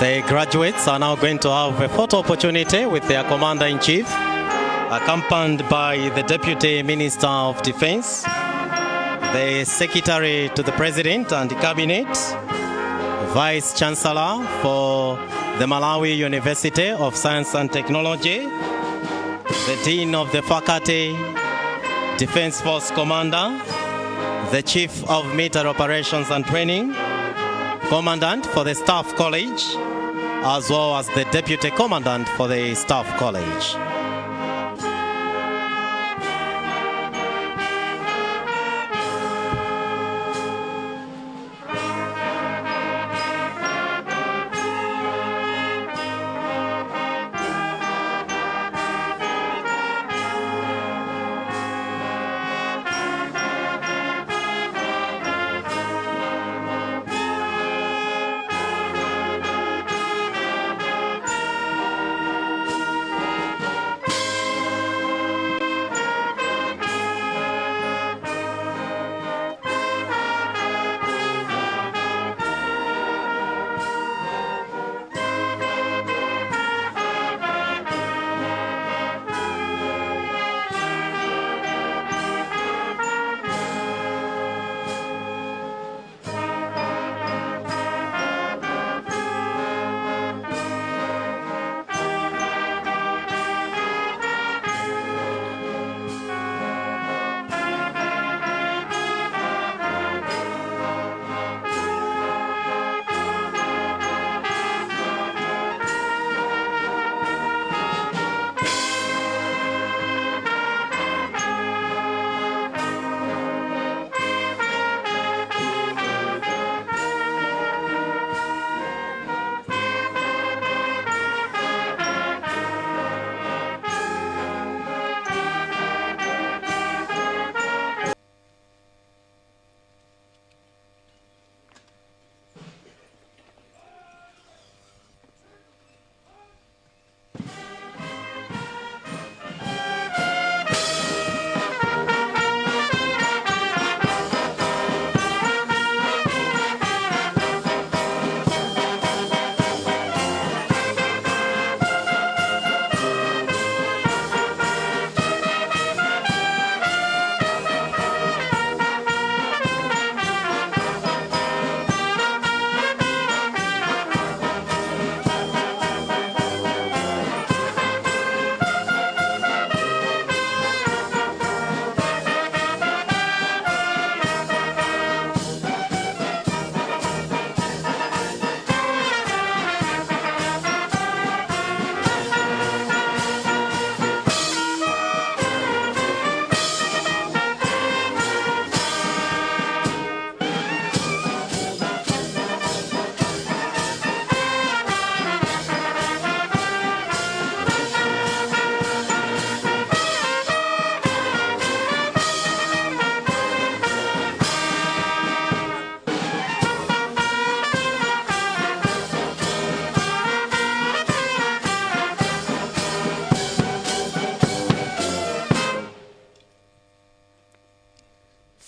The graduates are now going to have a photo opportunity with their Commander-in-Chief, accompanied by the Deputy Minister of Defense, the Secretary to the President and the Cabinet, Vice Chancellor for the Malawi University of Science and Technology, the Dean of the Faculty, Defense Force Commander, the Chief of Military Operations and Training, Commandant for the Staff College, as well as the Deputy Commandant for the Staff College.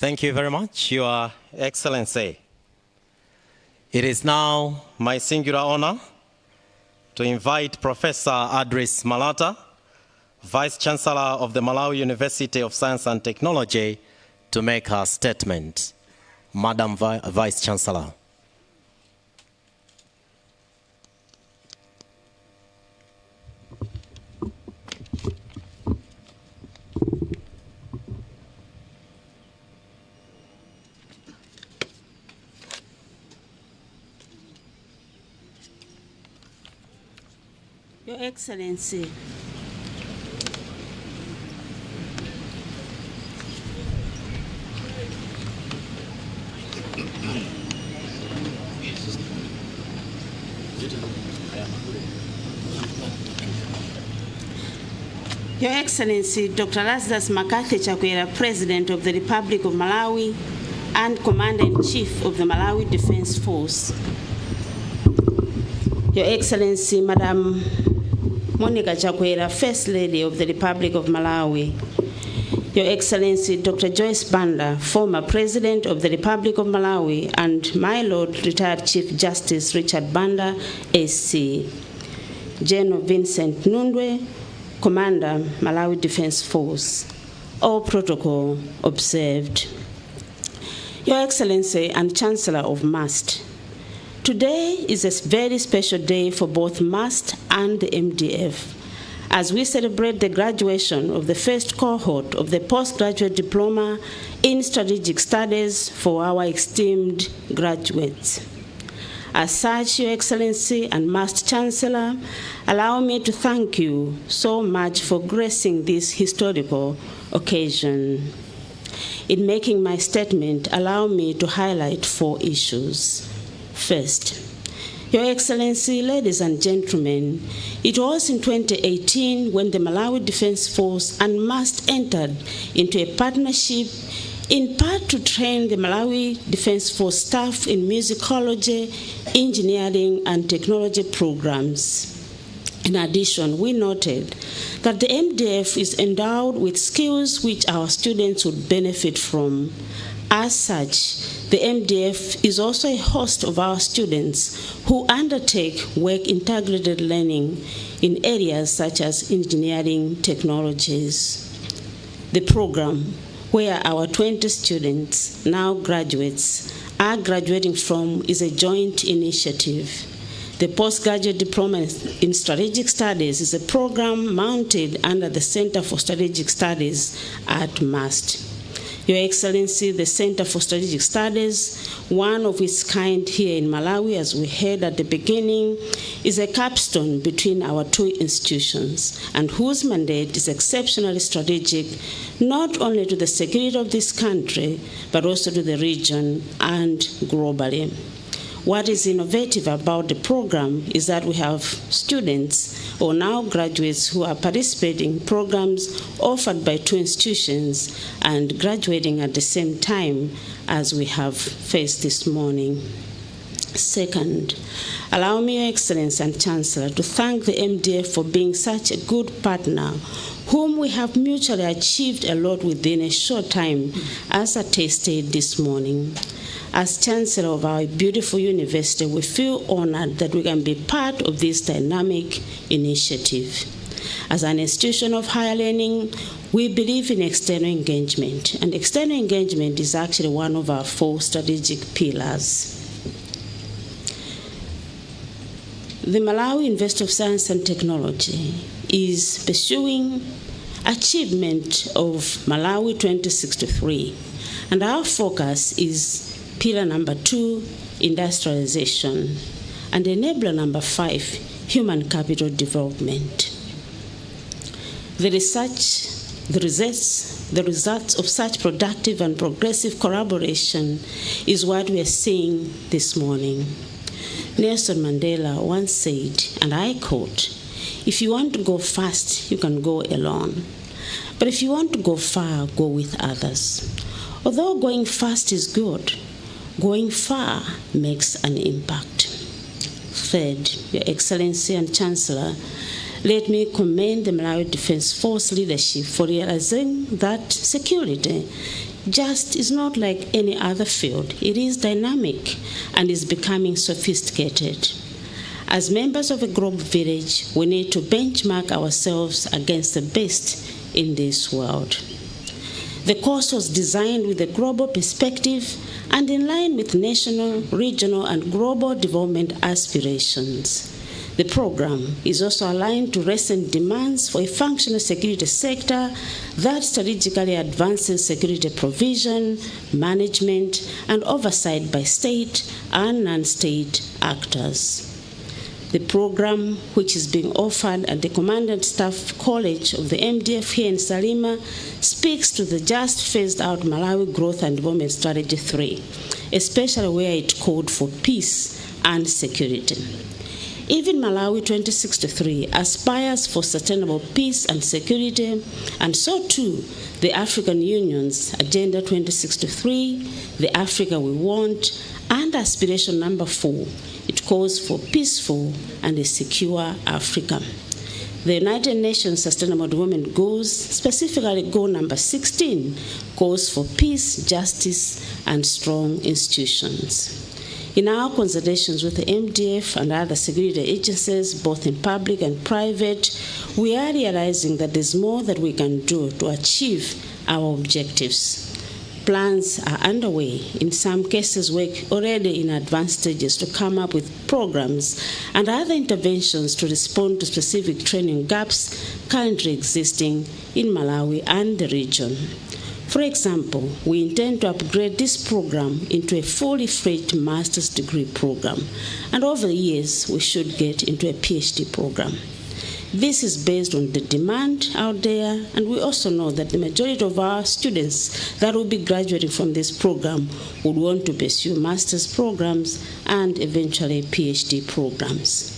Thank you very much, Your Excellency. It is now my singular honor to invite Professor Adris Malata, Vice Chancellor of the Malawi University of Science and Technology, to make her statement. Madam Vice Chancellor. Your Excellency, Your Excellency, Dr. Lazarus Makathi Chakwera, President of the Republic of Malawi and Commander-in-Chief of the Malawi Defense Force. Your Excellency, Madam Monica Chakwera, First Lady of the Republic of Malawi. Your Excellency, Dr. Joyce Banda, former President of the Republic of Malawi, and my Lord, retired Chief Justice Richard Banda, SC. General Vincent Nundwe, Commander, Malawi Defense Force. All protocol observed. Your Excellency and Chancellor of MAST, today is a very special day for both MAST and the MDF, as we celebrate the graduation of the first cohort of the postgraduate diploma in strategic studies for our esteemed graduates. As such, Your Excellency and MAST Chancellor, allow me to thank you so much for gracing this historical occasion. In making my statement, allow me to highlight 4 issues. First, Your Excellency, ladies and gentlemen, it was in 2018 when the Malawi Defense Force and MAST entered into a partnership in part to train the Malawi Defense Force staff in musicology, engineering, and technology programs. In addition, we noted that the MDF is endowed with skills which our students would benefit from. As such, the MDF is also a host of our students who undertake work-integrated learning in areas such as engineering technologies. The program, where our 20 students, now graduates, are graduating from, is a joint initiative. The Postgraduate Diploma in Strategic Studies is a program mounted under the Center for Strategic Studies at MAST. Your Excellency, the Center for Strategic Studies, one of its kind here in Malawi, as we heard at the beginning, is a capstone between our 2 institutions, and whose mandate is exceptionally strategic, not only to the security of this country, but also to the region and globally. What is innovative about the program is that we have students or now graduates who are participating in programs offered by 2 institutions and graduating at the same time as we have faced this morning. Second, allow me, Your Excellency and Chancellor, to thank the MDF for being such a good partner, whom we have mutually achieved a lot within a short time, as attested this morning. As Chancellor of our beautiful university, we feel honored that we can be part of this dynamic initiative. As an institution of higher learning, we believe in external engagement, and external engagement is actually one of our 4 strategic pillars. The Malawi University of Science and Technology is pursuing achievement of Malawi 2063, and our focus is pillar number 2, industrialization, and enabler number 5, human capital development. The results of such productive and progressive collaboration is what we are seeing this morning. Nelson Mandela once said, and I quote, "If you want to go fast, you can go alone. But if you want to go far, go with others." Although going fast is good, going far makes an impact. Third, Your Excellency and Chancellor, Let me commend the Malawi Defense Force leadership for realizing that security just is not like any other field. It is dynamic and is becoming sophisticated. As members of a global village, we need to benchmark ourselves against the best in this world. The course was designed with a global perspective and in line with national, regional, and global development aspirations. The program is also aligned to recent demands for a functional security sector that strategically advances security provision, management, and oversight by state and non-state actors. The program, which is being offered at the Commandant Staff College of the MDF here in Salima, speaks to the just phased-out Malawi Growth and Development Strategy 3, especially where it called for peace and security. Even Malawi 2063 aspires for sustainable peace and security, and so too the African Union's Agenda 2063, the Africa we want, and aspiration number 4. It calls for peaceful and a secure Africa. The United Nations Sustainable Development Goals, specifically goal number 16, calls for peace, justice, and strong institutions. In our consultations with the MDF and other security agencies, both in public and private, we are realizing that there's more that we can do to achieve our objectives. Plans are underway. In some cases, work already in advanced stages to come up with programs and other interventions to respond to specific training gaps currently existing in Malawi and the region. For example, we intend to upgrade this program into a fully fledged master's degree program, and over the years, we should get into a PhD program. This is based on the demand out there, and we also know that the majority of our students that will be graduating from this program would want to pursue master's programs and eventually PhD programs.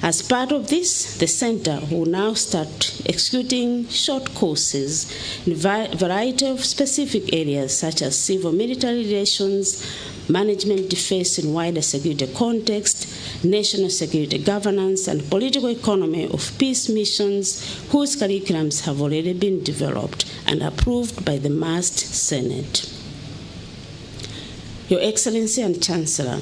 As part of this, the center will now start executing short courses in a variety of specific areas such as civil-military relations, management defense in wider security context, national security governance, and political economy of peace missions, whose curriculums have already been developed and approved by the MAST Senate. Your Excellency and Chancellor,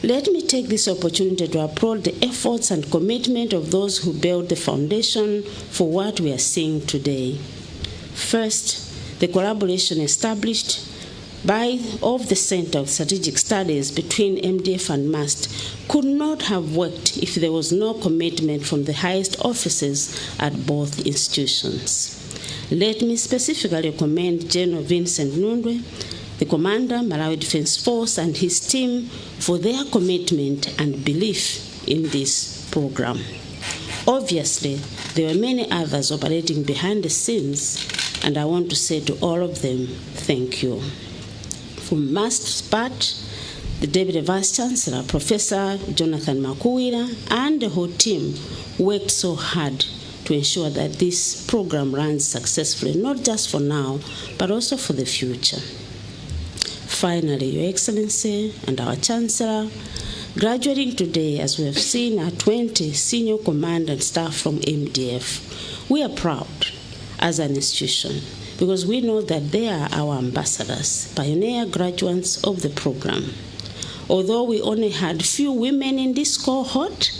let me take this opportunity to applaud the efforts and commitment of those who built the foundation for what we are seeing today. First, the collaboration established of the Center of Strategic Studies between MDF and MAST could not have worked if there was no commitment from the highest officers at both institutions. Let me specifically commend General Vincent Nundwe, the Commander, Malawi Defense Force, and his team for their commitment and belief in this program. Obviously, there were many others operating behind the scenes, and I want to say to all of them, thank you. From MAST's part, the Deputy Vice Chancellor, Professor Jonathan Makuwira, and the whole team worked so hard to ensure that this program runs successfully, not just for now, but also for the future. Finally, Your Excellency and our Chancellor, graduating today, as we have seen, are 20 senior command and staff from MDF. We are proud as an institution because we know that they are our ambassadors, pioneer graduates of the program. Although we only had few women in this cohort,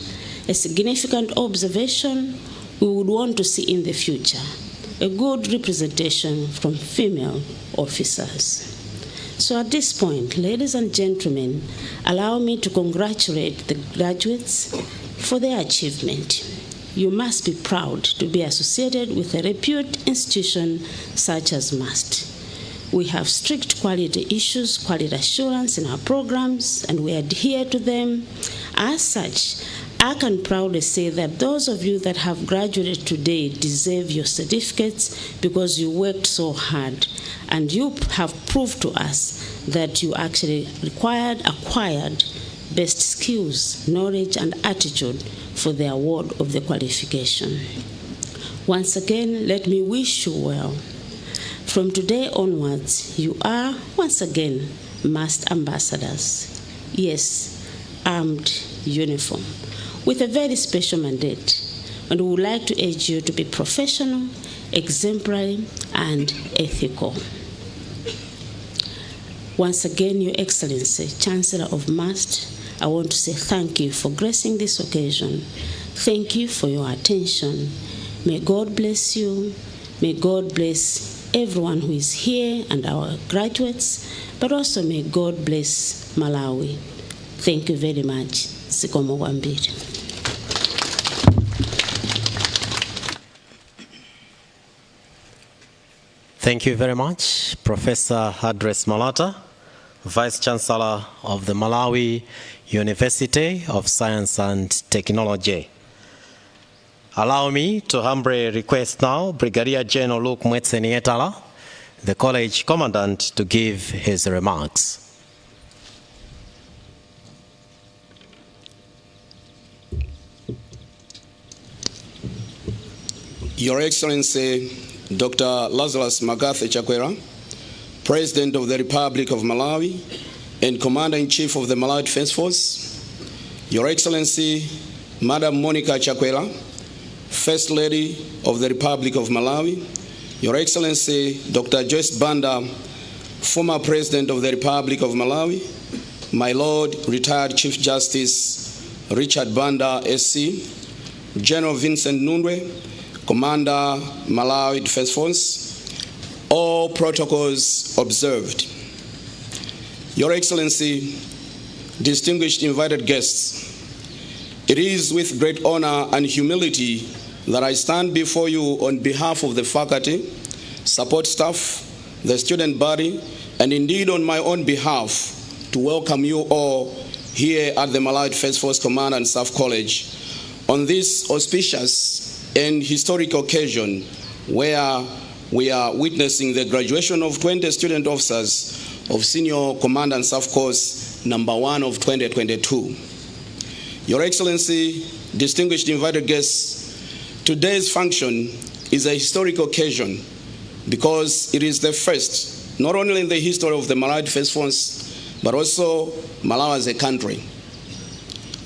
a significant observation we would want to see in the future, a good representation from female officers. So at this point, ladies and gentlemen, allow me to congratulate the graduates for their achievement. You must be proud to be associated with a reputed institution such as MAST. We have strict quality issues, quality assurance in our programs, and we adhere to them. As such, I can proudly say that those of you that have graduated today deserve your certificates because you worked so hard, and you have proved to us that you actually acquired best skills, knowledge, and attitude for the award of the qualification. Once again, let me wish you well. From today onwards, you are once again MAST ambassadors. Yes, armed uniform, with a very special mandate and we would like to urge you to be professional, exemplary, and ethical. Once again, Your Excellency, Chancellor of MAST, I want to say thank you for gracing this occasion. Thank you for your attention. May God bless you. May God bless everyone who is here and our graduates, but also may God bless Malawi. Thank you very much. Sikomo kwambiri. Thank you very much, Professor Hadres Malata, Vice Chancellor of the Malawi University of Science and Technology. Allow me to humbly request now Brigadier General Luke Mwetsenietala, the college commandant, to give his remarks. Your Excellency, Dr. Lazarus Makathi Chakwera, President of the Republic of Malawi and Commander-in-Chief of the Malawi Defense Force, Your Excellency, Madam Monica Chakwera, First Lady of the Republic of Malawi, Your Excellency, Dr. Joyce Banda, former President of the Republic of Malawi, my Lord, Retired Chief Justice Richard Banda, SC, General Vincent Nundwe, Commander, Malawi Defense Force, all protocols observed. Your Excellency, distinguished invited guests, it is with great honor and humility that I stand before you on behalf of the faculty, support staff, the student body, and indeed on my own behalf to welcome you all here at the Malawi Defense Force Command and Staff College on this auspicious and historic occasion where we are witnessing the graduation of 20 student officers of Senior Command and Staff Course number 1 of 2022. Your Excellency, distinguished invited guests, today's function is a historic occasion because it is the first, not only in the history of the Malawi Defense Force, but also Malawi as a country.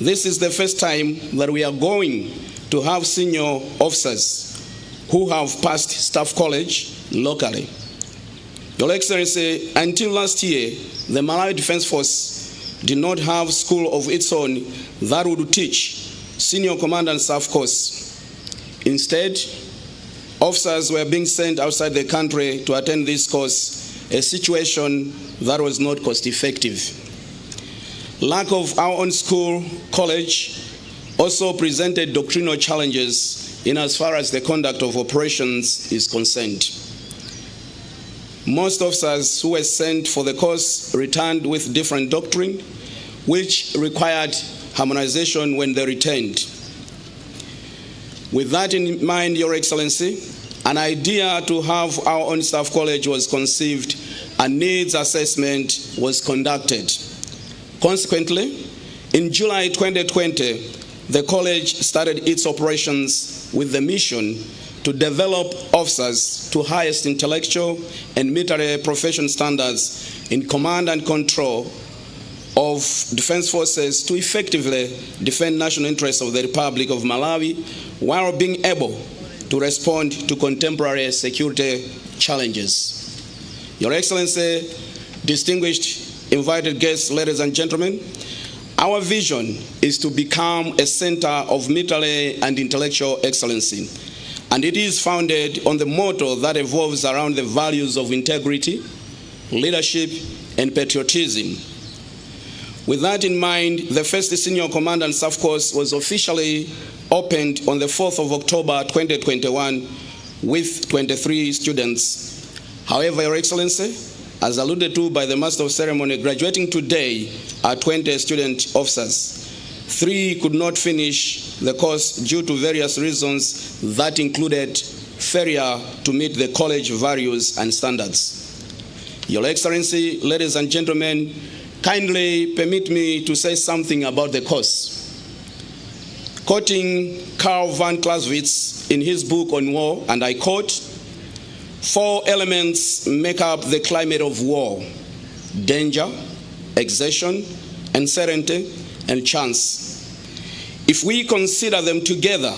This is the first time that we are going to have senior officers who have passed staff college locally. Your Excellency, until last year, the Malawi Defense Force did not have school of its own that would teach senior command and staff course. Instead, officers were being sent outside the country to attend this course, a situation that was not cost effective. Lack of our own school, college, also presented doctrinal challenges in as far as the conduct of operations is concerned. Most officers who were sent for the course returned with different doctrine, which required harmonization when they returned. With that in mind, Your Excellency, an idea to have our own staff college was conceived and needs assessment was conducted. Consequently, in July 2020, the college started its operations with the mission to develop officers to highest intellectual and military profession standards in command and control of defense forces to effectively defend national interests of the Republic of Malawi while being able to respond to contemporary security challenges. Your Excellency, distinguished invited guests, ladies and gentlemen, our vision is to become a center of military and intellectual excellency, and it is founded on the motto that evolves around the values of integrity, leadership, and patriotism. With that in mind, the first Senior Command and Staff course was officially opened on the 4th of October 2021 with 23 students. However, Your Excellency, as alluded to by the Master of Ceremony, graduating today are 20 student officers. 3 could not finish the course due to various reasons that included failure to meet the college values and standards. Your Excellency, ladies and gentlemen, kindly permit me to say something about the course. Quoting Karl von Clausewitz in his book on war, and I quote, "4 elements make up the climate of war: danger, exertion, uncertainty, and chance. If we consider them together,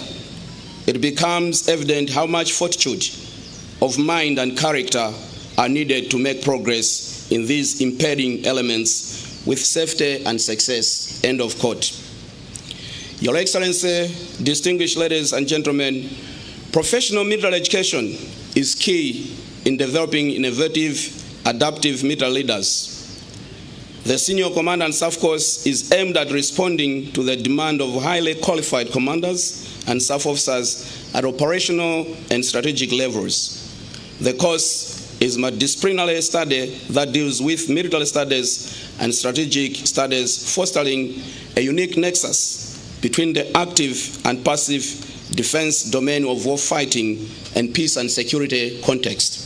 it becomes evident how much fortitude of mind and character are needed to make progress in these impeding elements with safety and success. End of quote. Your Excellency, distinguished ladies and gentlemen, professional military education is key in developing innovative, adaptive military leaders. The Senior Command and Staff course is aimed at responding to the demand of highly qualified commanders and staff officers at operational and strategic levels. The course is a multidisciplinary study that deals with military studies and strategic studies, fostering a unique nexus between the active and passive defense domain of warfighting and peace and security context.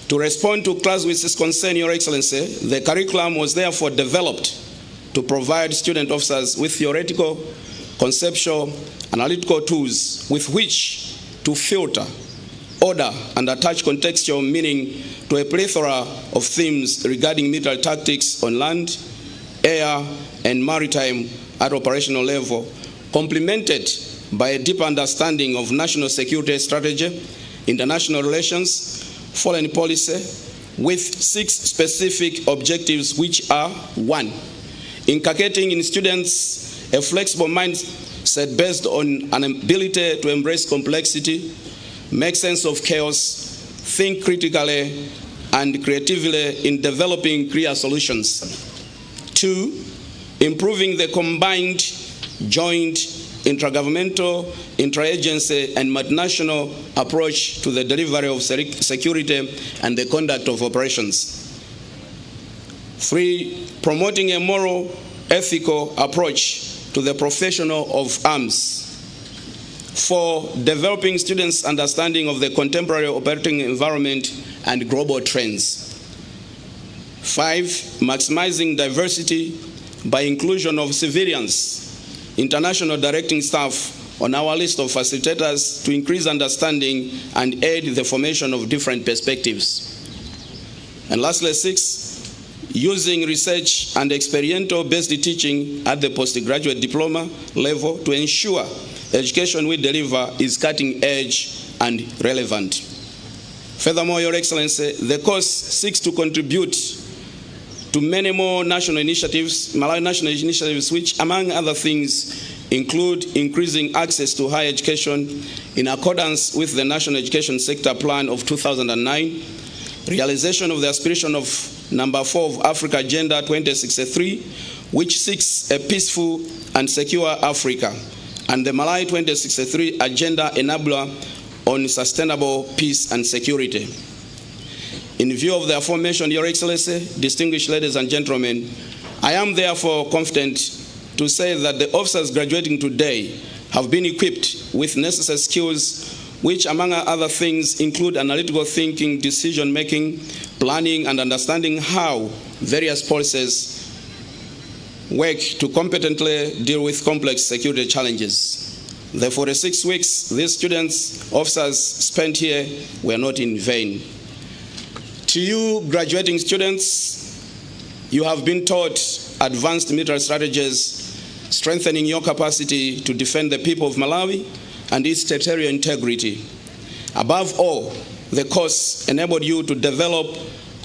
To respond to Clausewitz' concern, Your Excellency, the curriculum was therefore developed to provide student officers with theoretical, conceptual, analytical tools with which to filter, order, and attach contextual meaning to a plethora of themes regarding military tactics on land, air, and maritime at operational level, complemented by a deep understanding of national security strategy, international relations, foreign policy, with 6 specific objectives, which are: 1, inculcating in students a flexible mindset based on an ability to embrace complexity, make sense of chaos, think critically and creatively in developing clear solutions. 2, improving the combined, joint, intergovernmental, interagency, and multinational approach to the delivery of security and the conduct of operations. 3, promoting a moral, ethical approach to the professional of arms. 4, developing students' understanding of the contemporary operating environment and global trends. 5, maximizing diversity by inclusion of civilians, international directing staff on our list of facilitators to increase understanding and aid the formation of different perspectives. And lastly, 6, using research and experiential-based teaching at the postgraduate diploma level to ensure education we deliver is cutting edge and relevant. Furthermore, Your Excellency, the course seeks to contribute to many more national initiatives, Malawi national initiatives, which, among other things, include increasing access to higher education in accordance with the National Education Sector Plan of 2009, realization of the aspiration of number 4 of Africa Agenda 2063, which seeks a peaceful and secure Africa, and the Malawi 2063 Agenda Enabler on sustainable peace and security. In view of the aforementioned, Your Excellency, distinguished ladies and gentlemen, I am therefore confident to say that the officers graduating today have been equipped with necessary skills which, among other things, include analytical thinking, decision-making, planning, and understanding how various policies work to competently deal with complex security challenges. The 46 weeks these students, officers, spent here were not in vain. To you, graduating students, you have been taught advanced military strategies, strengthening your capacity to defend the people of Malawi and its territorial integrity. Above all, the course enabled you to develop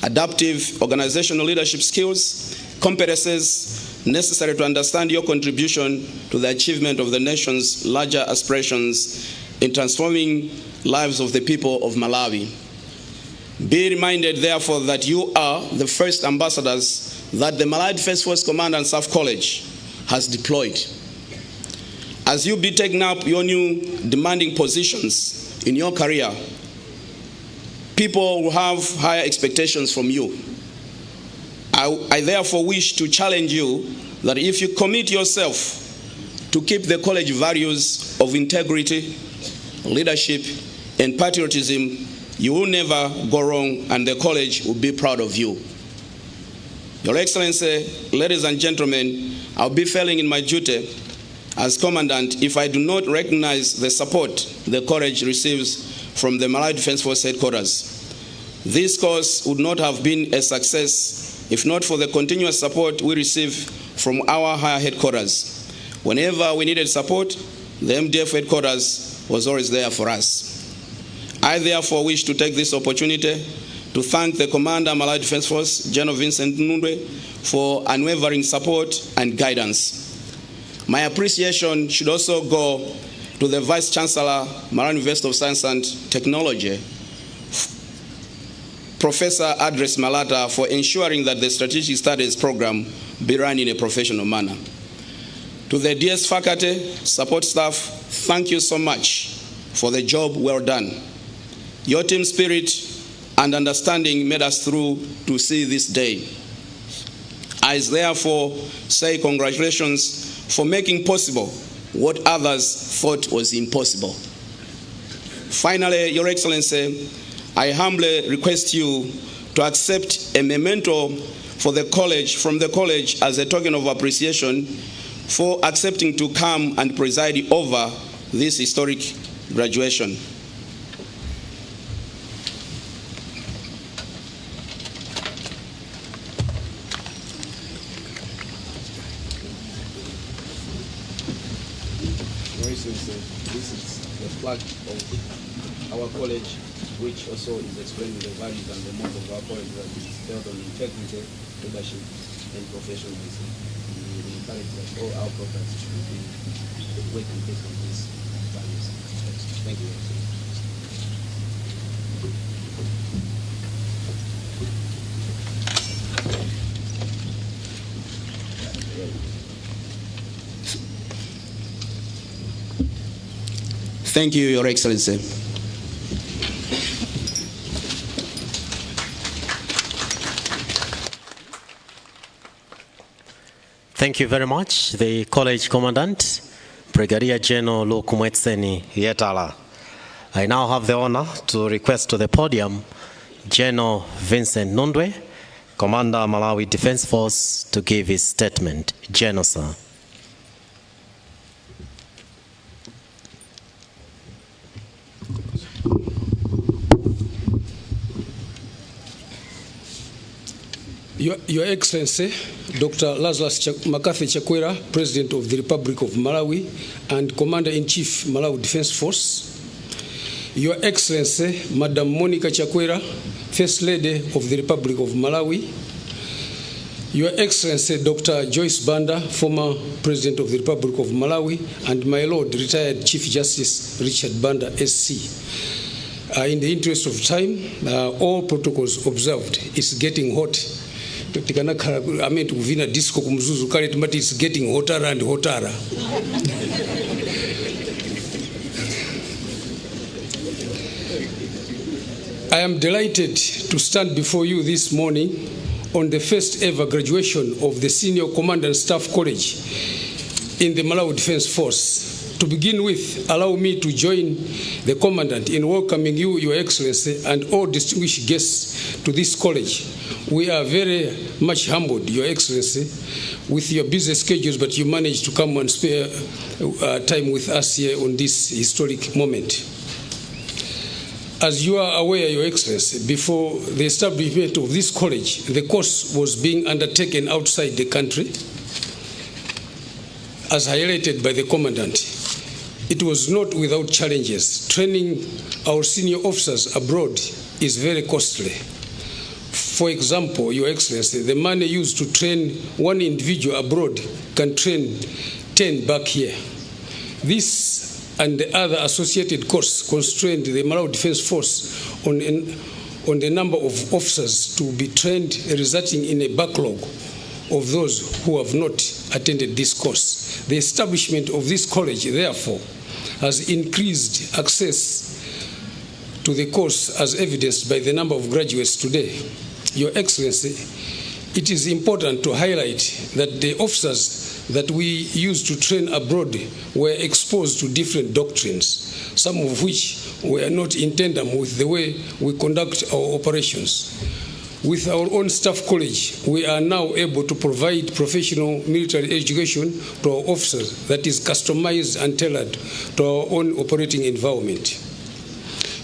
adaptive organizational leadership skills, competences necessary to understand your contribution to the achievement of the nation's larger aspirations in transforming lives of the people of Malawi. Be reminded, therefore, that you are the first ambassadors that the Malawi Defense Force Command and Staff College has deployed. As you be taking up your new demanding positions in your career, people will have higher expectations from you. I therefore wish to challenge you that if you commit yourself to keep the college values of integrity, leadership, and patriotism, you will never go wrong, and the college will be proud of you. Your Excellency, ladies and gentlemen, I'll be failing in my duty as Commandant if I do not recognize the support the college receives from the Malawi Defense Force headquarters. This course would not have been a success if not for the continuous support we receive from our higher headquarters. Whenever we needed support, the MDF headquarters was always there for us. I therefore wish to take this opportunity to thank the Commander, Malawi Defense Force, General Vincent Nundwe, for unwavering support and guidance. My appreciation should also go to the Vice Chancellor, Malawi University of Science and Technology, Professor Adres Malata, for ensuring that the Strategic Studies program be run in a professional manner. To the DS faculty, support staff, thank you so much for the job well done. Your team spirit and understanding made us through to see this day. I therefore say congratulations for making possible what others thought was impossible. Finally, Your Excellency, I humbly request you to accept a memento from the college as a token of appreciation for accepting to come and preside over this historic graduation. This is the flag of our college, which also is explaining the values and the motto of our college, that is built on integrity, leadership, and professionalism. We encourage that all our programs should be working based on these values. Thank you. Thank you, Your Excellency. Thank you very much, the College Commandant, Brigadier General Lukumwetseni Yetala. I now have the honor to request to the podium General Vincent Nundwe, Commander Malawi Defense Force, to give his statement. General, sir. Your Excellency, Dr. Lazarus Makathi Chakwera, President of the Republic of Malawi and Commander-in-Chief, Malawi Defense Force. Your Excellency, Madam Monica Chakwera, First Lady of the Republic of Malawi. Your Excellency, Dr. Joyce Banda, former President of the Republic of Malawi, and my Lord, retired Chief Justice Richard Banda, SC. In the interest of time, all protocols observed. It's getting hot. I mean, to disco kumzuzu kale tumati it's getting hotter and hotter. I am delighted to stand before you this morning on the first ever graduation of the Senior Command and Staff College in the Malawi Defense Force. To begin with, allow me to join the Commandant in welcoming you, Your Excellency, and all distinguished guests to this college. We are very much humbled, Your Excellency, with your busy schedules, but you managed to come and spare time with us here on this historic moment. As you are aware, Your Excellency, before the establishment of this college, the course was being undertaken outside the country, as highlighted by the Commandant. It was not without challenges. Training our senior officers abroad is very costly. For example, Your Excellency, the money used to train one individual abroad can train 10 back here. This and the other associated costs constrained the Malawi Defense Force on the number of officers to be trained, resulting in a backlog of those who have not attended this course. The establishment of this college, therefore, has increased access to the course as evidenced by the number of graduates today. Your Excellency, it is important to highlight that the officers that we used to train abroad were exposed to different doctrines, some of which were not in tandem with the way we conduct our operations. With our own staff college, we are now able to provide professional military education to our officers that is customized and tailored to our own operating environment.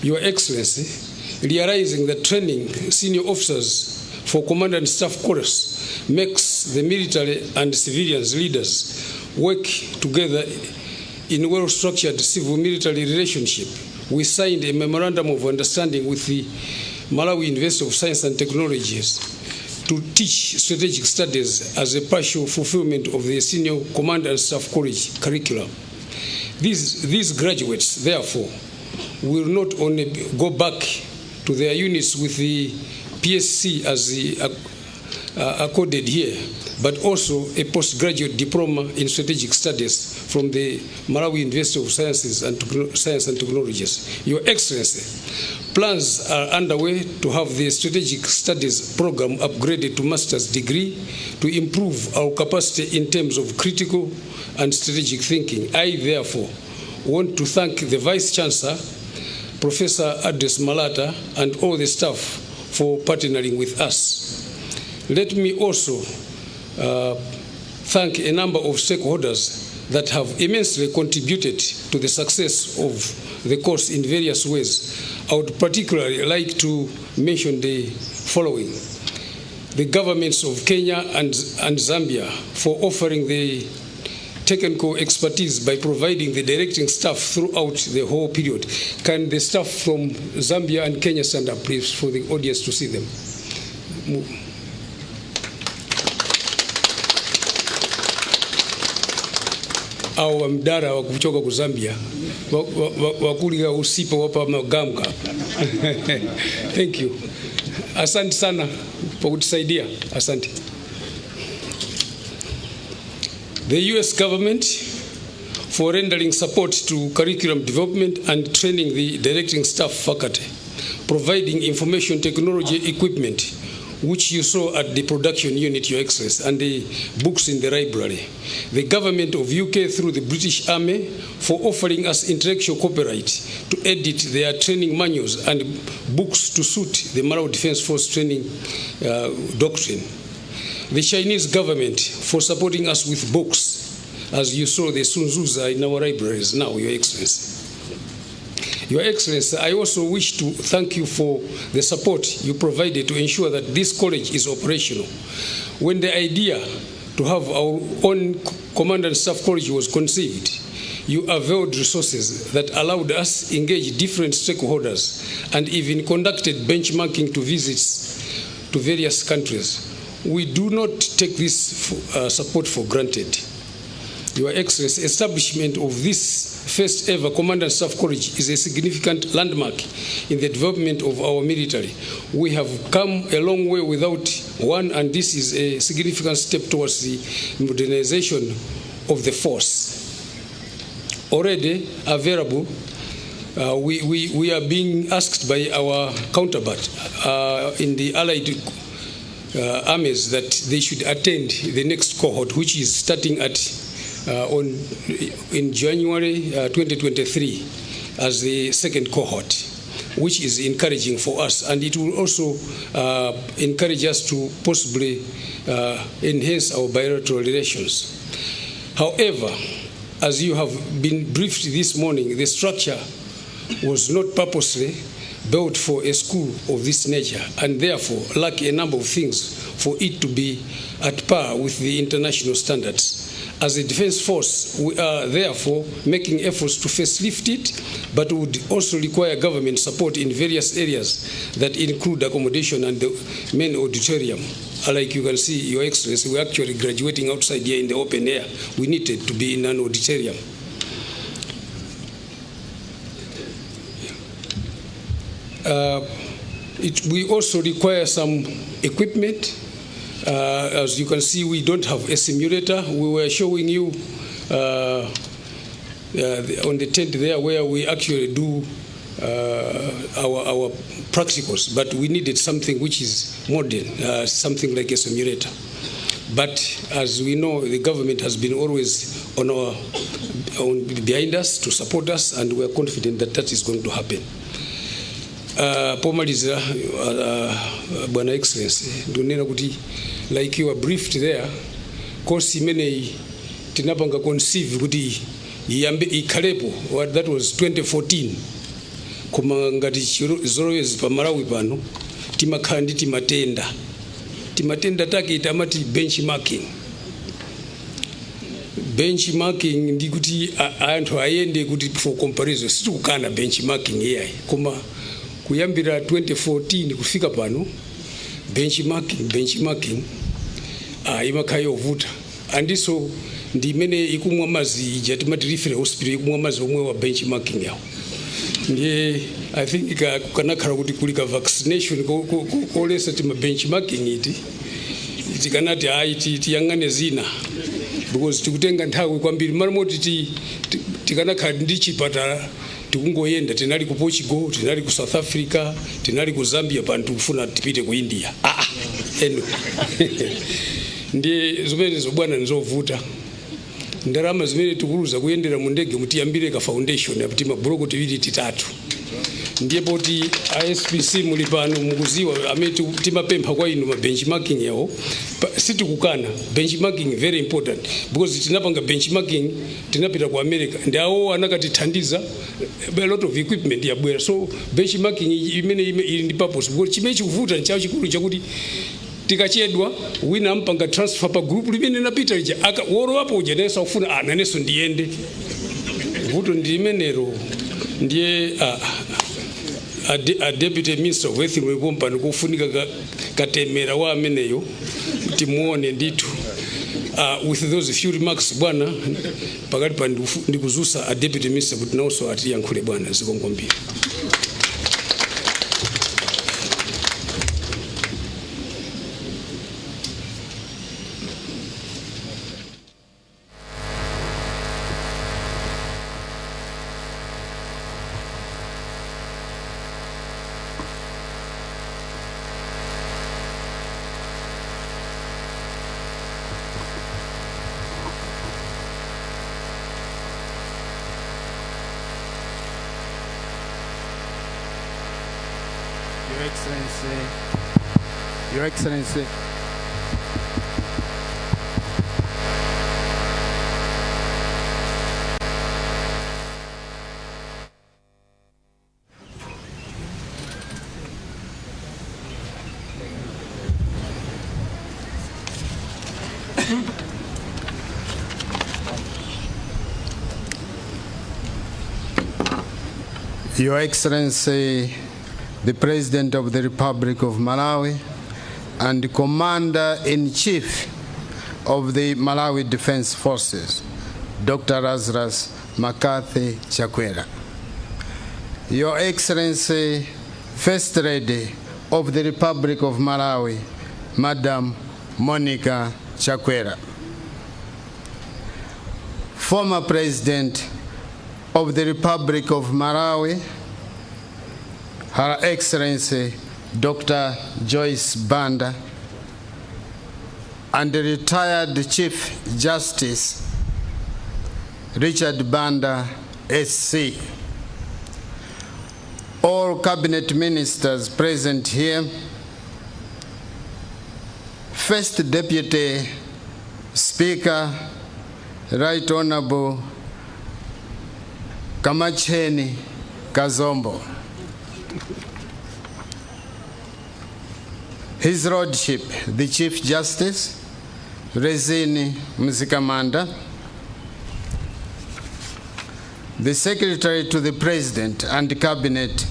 Your Excellency, realizing that training senior officers for command and staff course makes the military and civilians leaders work together in well-structured civil-military relationship, we signed a memorandum of understanding with the Malawi University of Science and Technologies to teach strategic studies as a partial fulfillment of the Senior Command and Staff College curriculum. These graduates, therefore, will not only go back to their units with the PSC as accorded here, but also a postgraduate diploma in strategic studies from the Malawi University of Science and Technologies. Your Excellency, plans are underway to have the strategic studies program upgraded to master's degree to improve our capacity in terms of critical and strategic thinking. I, therefore, want to thank the Vice Chancellor, Professor Adres Malata, and all the staff for partnering with us. Let me also thank a number of stakeholders that have immensely contributed to the success of the course in various ways. I would particularly like to mention the following: the governments of Kenya and Zambia for offering the technical expertise by providing the directing staff throughout the whole period. Can the staff from Zambia and Kenya stand up, please, for the audience to see them? Au mdara wa kuchoka ku Zambia wakuliga usipo wapa magamka. Thank you. Asante sana kwa kutusaidia. Asante. The US government for rendering support to curriculum development and training the directing staff faculty, providing information technology equipment, which you saw at the production unit, Your Excellency, and the books in the library. The government of UK through the British Army for offering us intellectual copyright to edit their training manuals and books to suit the Malawi Defense Force training doctrine. The Chinese government for supporting us with books. As you saw, the Sun Tzus are in our libraries now, Your Excellency. Your Excellency, I also wish to thank you for the support you provided to ensure that this college is operational. When the idea to have our own Command and Staff College was conceived, you availed resources that allowed us engage different stakeholders and even conducted benchmarking to visits to various countries. We do not take this support for granted. Your Excellency, establishment of this first ever Command and Staff College is a significant landmark in the development of our military. We have come a long way without one, and this is a significant step towards the modernization of the force. Already available, we are being asked by our counterpart in the Allied armies that they should attend the next cohort, which is starting at in January 2023 as the second cohort, which is encouraging for us, and it will also encourage us to possibly enhance our bilateral relations. However, as you have been briefed this morning, the structure was not purposely built for a school of this nature, and therefore lack a number of things for it to be at par with the international standards. As a defense force, we are therefore making efforts to facelift it, but would also require government support in various areas that include accommodation and the main auditorium. Like you can see, Your Excellency, we're actually graduating outside here in the open air. We needed to be in an auditorium. We also require some equipment. As you can see, we don't have a simulator. We were showing you on the tent there where we actually do our practicals, but we needed something which is modern, something like a simulator. But as we know, the government has been always behind us to support us, and we are confident that that is going to happen. Pomaliza, Bwana Excellency, ndunena kuti like you were briefed there, course imene tinapanga conceive kuti iyambe ikhalepo, that was 2014. Koma ngati zolowezi pa Malawi pano timakhala ndi timatenda take itamati benchmarking benchmarking ndi kuti anthu ayende kuti for comparison sitikukana benchmarking iyayi koma kuyambira 2014 kufika pano benchmarking imakhala yovuta andiso ndi imene ikumwa mazi ija timati referral hospital ikumwa mazi omwe wa benchmarking yawo ndiye I think kukanakhala kuti kulika vaccination kolesa tima benchmarking iti tikanati tiyang'ane zina because tikutenga nthawi kwambiri malimoti tikanakhala ndi chipatala tikungoyenda tinali ku Portugal tinali ku South Africa tinali ku Zambia panthu kufuna tipite ku India eno ndiye zimene zobwana nizovuta ndalama zimene tikuluza kuyendera mu ndege mutiyambire ka foundation yakuti mabuloko tiwiri titatu ndiye poti ISPC muli pano mukuziwa amene timapempha kwa inu ma benchmarking yawo sitikukana benchmarking very important because tinapanga benchmarking tinapita ku America ndi awo anakatithandiza a lot of equipment yabwera so benchmarking imene ili ndi purpose because chimene chikuvuta nchawo chikulu chakuti tikachedwa wina ampanga transfer pa group limene napita lija woro wapo uja nesa ufuna naneso ndiyende vuto ndi limenero ndiye a deputy minister of health mwepompano kufunika katemera wa ameneyo timuone nditu with those few remarks bwana pakati pa ndikuzusa a deputy minister kuti nawso atiyankhule bwana zikongombira. Your Excellency, Your Excellency, the President of the Republic of Malawi and Commander-in-Chief of the Malawi Defense Forces, Dr. Lazarus Makathi Chakwera. Your Excellency, First Lady of the Republic of Malawi, Madam Monica Chakwera. Former President of the Republic of Malawi, Her Excellency Dr. Joyce Banda, and the retired Chief Justice Richard Banda, SC. All cabinet ministers present here, First Deputy Speaker, Right Honorable Kamacheni Kazombo, His Lordship, the Chief Justice, Rezini Mzikamanda, the Secretary to the President and Cabinet,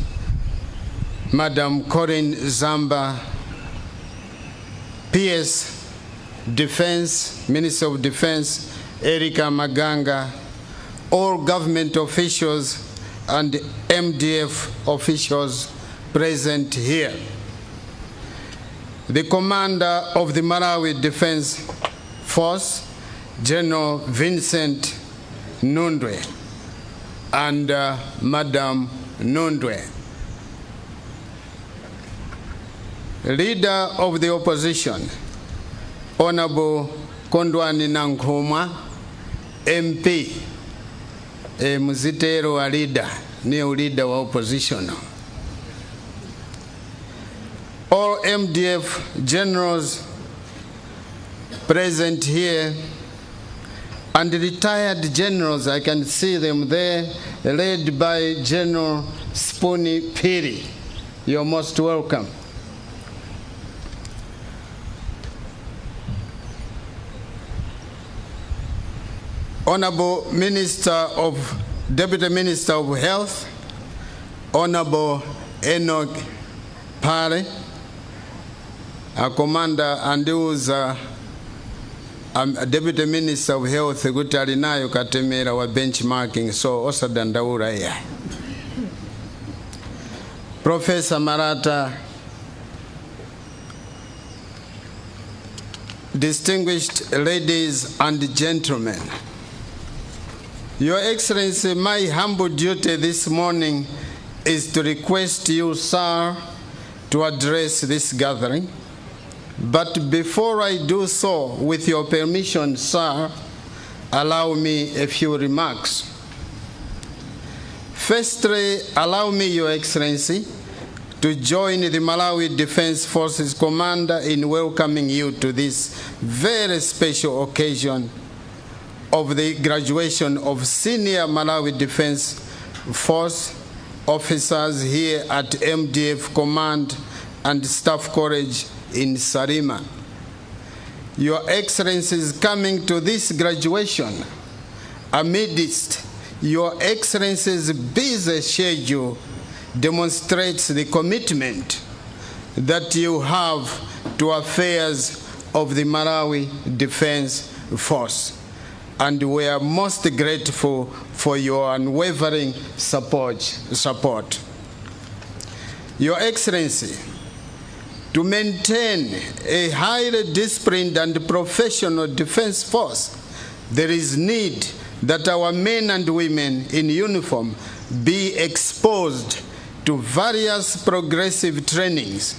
Madam Corinne Zamba, PS Defense, Minister of Defense, Erika Maganga, all government officials and MDF officials present here. The Commander of the Malawi Defense Force, General Vincent Nundwe, and Madam Nundwe. Leader of the Opposition, Honorable Kondwani Nankhumwa, MP, Muzitero wa leader, new leader wa opposition. All MDF generals present here, and retired generals, I can see them there, led by General Spoonie Piri. You're most welcome. Honorable Deputy Minister of Health, Honorable Enoch Pare, a commander and who's Deputy Minister of Health, Gutari nayo katemera wa benchmarking, so osa dandaura ya. Professor Marata, distinguished ladies and gentlemen, Your Excellency, my humble duty this morning is to request you, sir, to address this gathering. But before I do so, with your permission, sir, allow me a few remarks. Firstly, allow me, Your Excellency, to join the Malawi Defense Forces Commander in welcoming you to this very special occasion of the graduation of senior Malawi Defense Force officers here at MDF Command and Staff College in Sarima. Your Excellency is coming to this graduation amidst Your Excellency's busy schedule demonstrates the commitment that you have to affairs of the Malawi Defense Force, and we are most grateful for your unwavering support. Your Excellency, to maintain a highly disciplined and professional defense force, there is need that our men and women in uniform be exposed to various progressive trainings,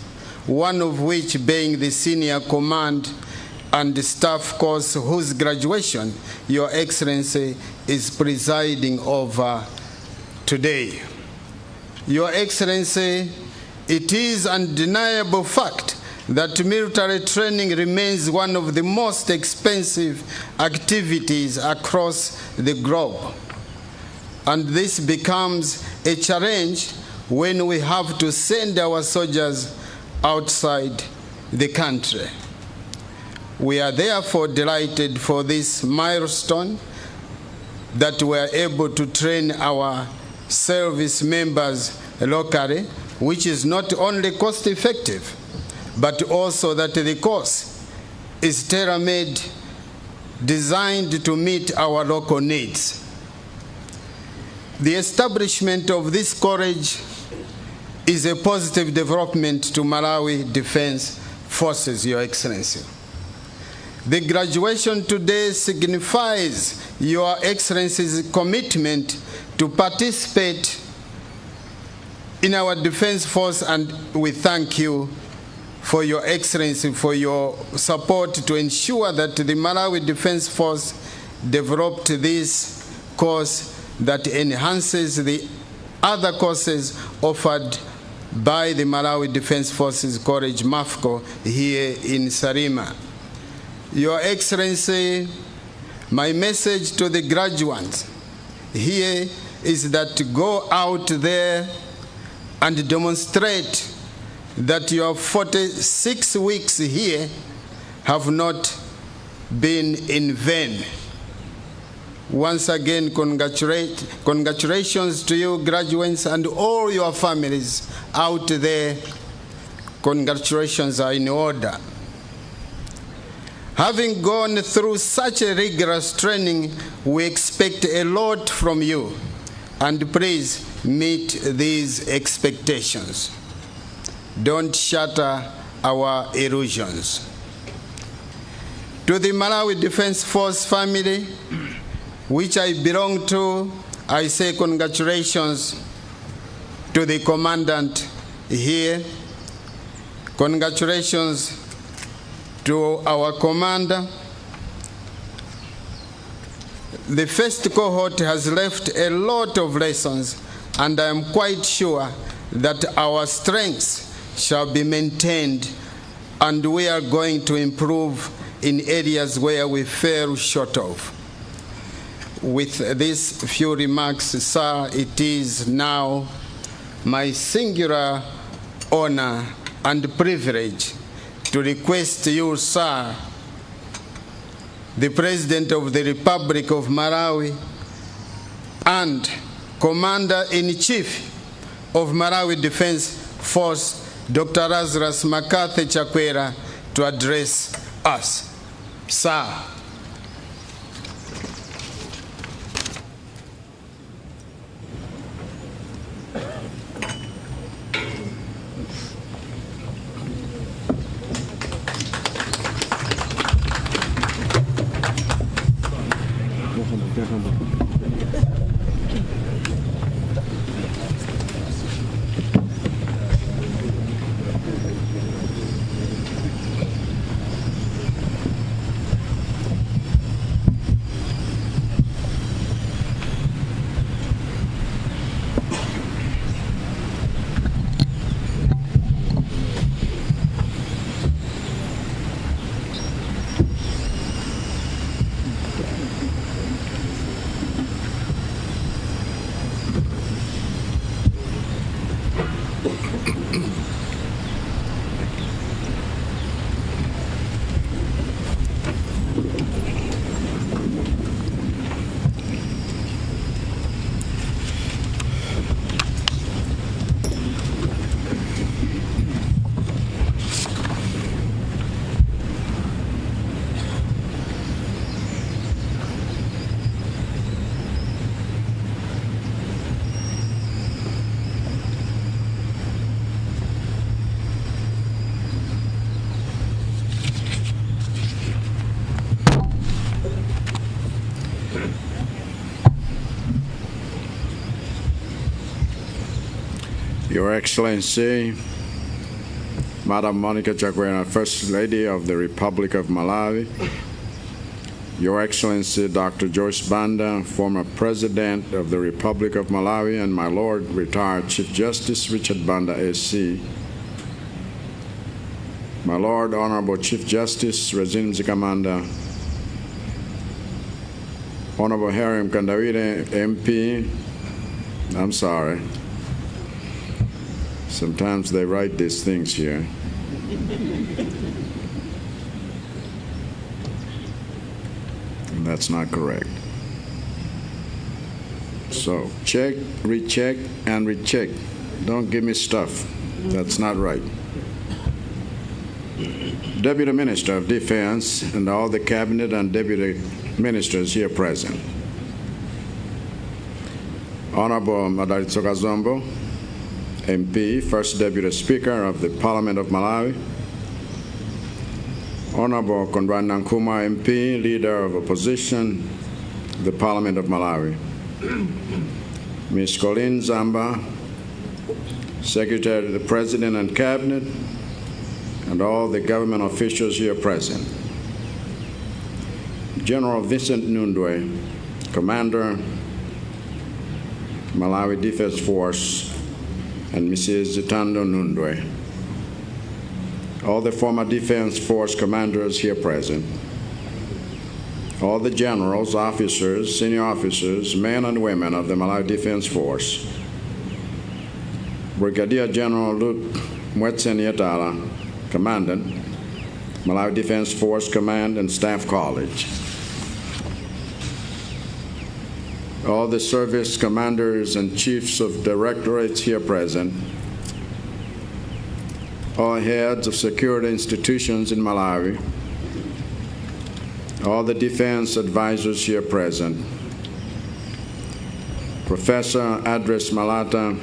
one of which being the Senior Command and Staff course, whose graduation Your Excellency is presiding over today. Your Excellency, it is an undeniable fact that military training remains one of the most expensive activities across the globe. And this becomes a challenge when we have to send our soldiers outside the country. We are therefore delighted for this milestone that we are able to train our service members locally, which is not only cost-effective, but also that the course is tailor-made, designed to meet our local needs. The establishment of this college is a positive development to Malawi Defense Forces, Your Excellency. The graduation today signifies Your Excellency's commitment to participate in our defense force, and we thank you for Your Excellency for your support to ensure that the Malawi Defense Force developed this course that enhances the other courses offered by the Malawi Defense Forces College, MAFCO, here in Sarima. Your Excellency, my message to the graduates here is that go out there and demonstrate that your 46 weeks here have not been in vain. Once again, congratulations to you graduates and all your families out there. Congratulations are in order. Having gone through such a rigorous training, we expect a lot from you, and please meet these expectations. Don't shatter our illusions. To the Malawi Defense Force family, which I belong to, I say congratulations to the commandant here. Congratulations to our commander. The first cohort has left a lot of lessons, and I am quite sure that our strengths shall be maintained, and we are going to improve in areas where we fell short of. With these few remarks, sir, it is now my singular honor and privilege to request you, sir, the President of the Republic of Malawi, and Commander-in-Chief of Malawi Defense Force, Dr. Lazarus Makathi Chakwera, to address us. Sir. Your Excellency, Madam Monica Chakwera, First Lady of the Republic of Malawi, Your Excellency, Dr. Joyce Banda, former President of the Republic of Malawi, and my Lord, retired Chief Justice Richard Banda, SC, my Lord, Honorable Chief Justice Razin Mzikamanda, Honorable Harry Mkandawire, MP, I'm sorry. Sometimes they write these things here. And that's not correct. So check, recheck, and recheck. Don't give me stuff. That's not right. Deputy Minister of Defense and all the cabinet and deputy ministers here present. Honorable Madaritsoka Zombo, MP, First Deputy Speaker of the Parliament of Malawi. Honorable Konrad Nankuma, MP, Leader of Opposition, the Parliament of Malawi. Ms. Colleen Zamba, Secretary to the President and Cabinet, and all the government officials here present. General Vincent Nundwe, Commander, Malawi Defense Force, and Mrs. Zitando Nundwe. All the former Defense Force commanders here present. All the generals, officers, senior officers, men and women of the Malawi Defense Force. Brigadier General Luke Mwetsen Yatala, Commandant, Malawi Defense Force Command and Staff College. All the service commanders and chiefs of directorates here present. All heads of security institutions in Malawi. All the defense advisors here present. Professor Adres Malata,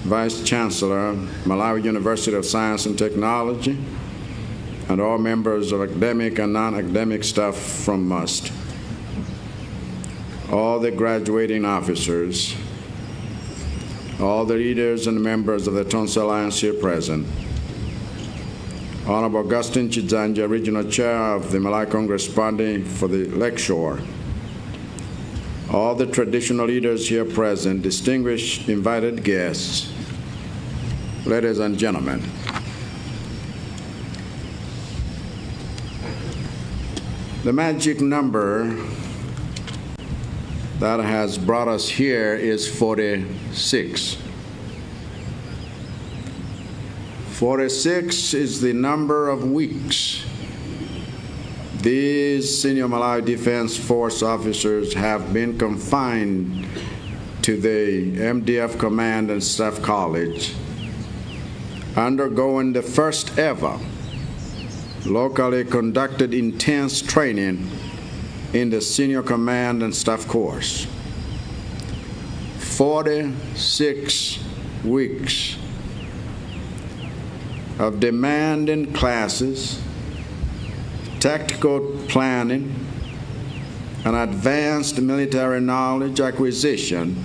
Vice Chancellor, Malawi University of Science and Technology, and all members of academic and non-academic staff from MUST. All the graduating officers, all the leaders and members of the Tonse Alliance here present. Honorable Augustine Chidzanja, Regional Chair of the Malawi Congress Party for the Lakeshore. All the traditional leaders here present, distinguished invited guests, ladies and gentlemen. The magic number that has brought us here is 46. 46 is the number of weeks these senior Malawi Defense Force officers have been confined to the MDF Command and Staff College, undergoing the first ever locally conducted intense training in the Senior Command and Staff course. 46 weeks of demanding classes, tactical planning, and advanced military knowledge acquisition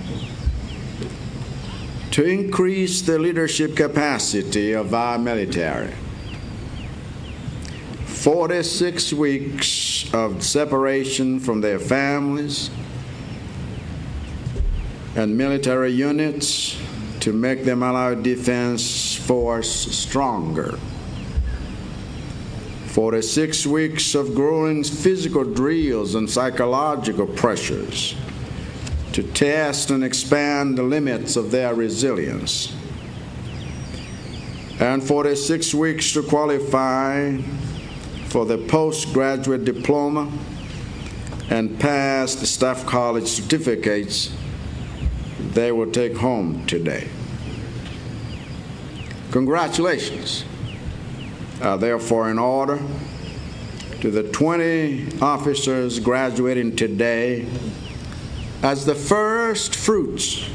to increase the leadership capacity of our military. 46 weeks of separation from their families and military units to make the Malawi Defense Force stronger. 46 weeks of grueling physical drills and psychological pressures to test and expand the limits of their resilience. And 46 weeks to qualify for the postgraduate diploma and pass the Staff College certificates they will take home today. Congratulations are therefore in order to the 20 officers graduating today as the first fruits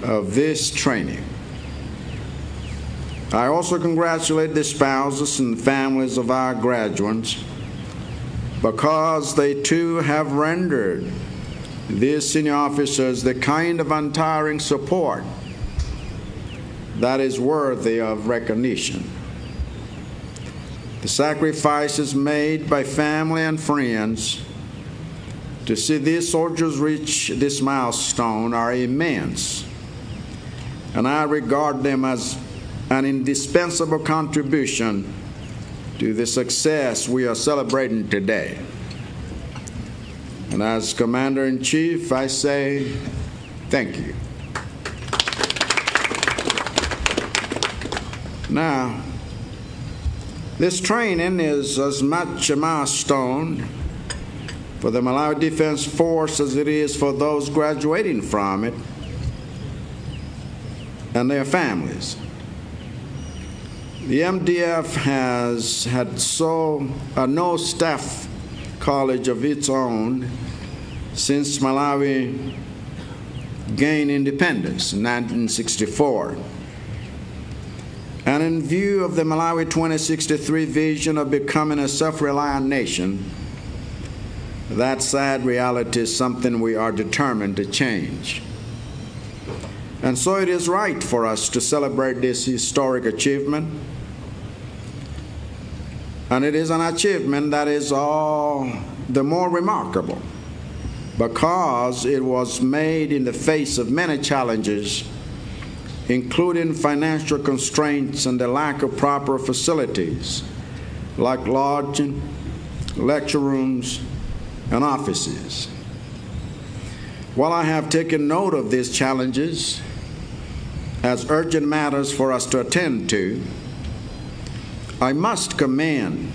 of this training. I also congratulate the spouses and families of our graduates because they too have rendered these senior officers the kind of untiring support that is worthy of recognition. The sacrifices made by family and friends to see these soldiers reach this milestone are immense, and I regard them as an indispensable contribution to the success we are celebrating today. And as Commander-in-Chief, I say thank you. Now, this training is as much a milestone for the Malawi Defense Force as it is for those graduating from it and their families. The MDF has had no staff college of its own since Malawi gained independence in 1964. And in view of the Malawi 2063 vision of becoming a self-reliant nation, that sad reality is something we are determined to change. And so it is right for us to celebrate this historic achievement. And it is an achievement that is all the more remarkable because it was made in the face of many challenges, including financial constraints and the lack of proper facilities like lodging, lecture rooms, and offices. While I have taken note of these challenges as urgent matters for us to attend to, I must commend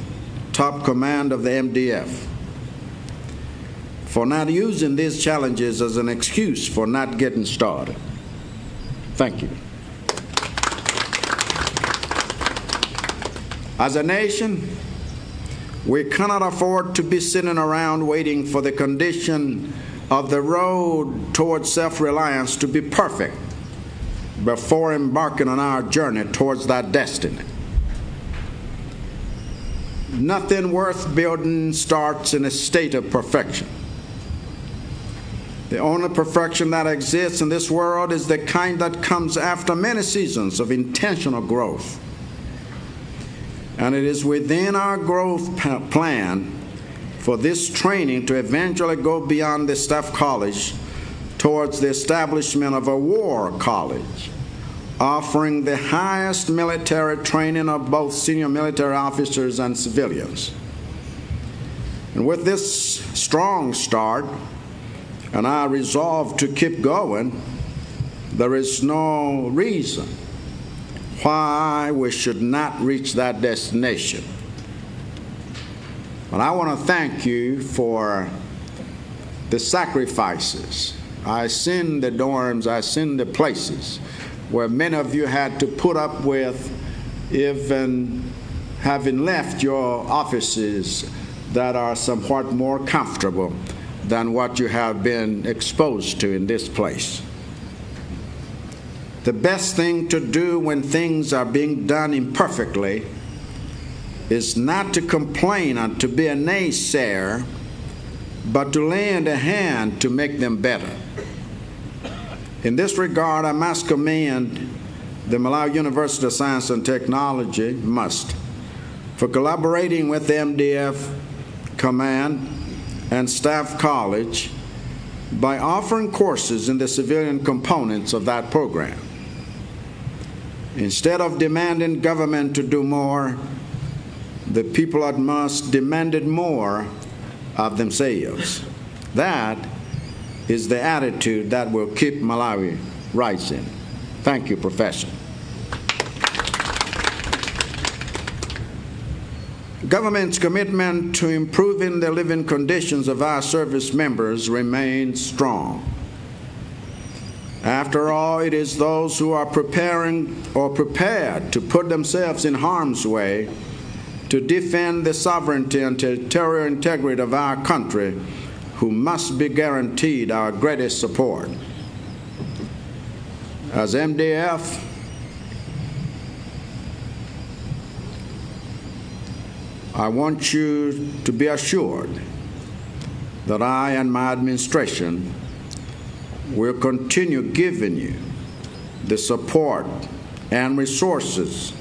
top command of the MDF for not using these challenges as an excuse for not getting started. Thank you. As a nation, we cannot afford to be sitting around waiting for the condition of the road towards self-reliance to be perfect before embarking on our journey towards that destiny. Nothing worth building starts in a state of perfection. The only perfection that exists in this world is the kind that comes after many seasons of intentional growth. And it is within our growth plan for this training to eventually go beyond the Staff College towards the establishment of a war college, offering the highest military training of both senior military officers and civilians. And with this strong start, and our resolve to keep going, there is no reason why we should not reach that destination. But I want to thank you for the sacrifices. I seen the dorms, I seen the places where many of you had to put up with even having left your offices that are somewhat more comfortable than what you have been exposed to in this place. The best thing to do when things are being done imperfectly is not to complain and to be a naysayer, but to lend a hand to make them better. In this regard, I must commend the Malawi University of Science and Technology, MUST, for collaborating with the MDF Command and Staff College by offering courses in the civilian components of that program. Instead of demanding government to do more, the people at MUST demanded more of themselves. That is the attitude that will keep Malawi rising. Thank you, Professor. Government's commitment to improving the living conditions of our service members remains strong. After all, it is those who are preparing or prepared to put themselves in harm's way to defend the sovereignty and territorial integrity of our country who must be guaranteed our greatest support. As MDF, I want you to be assured that I and my administration will continue giving you the support and resources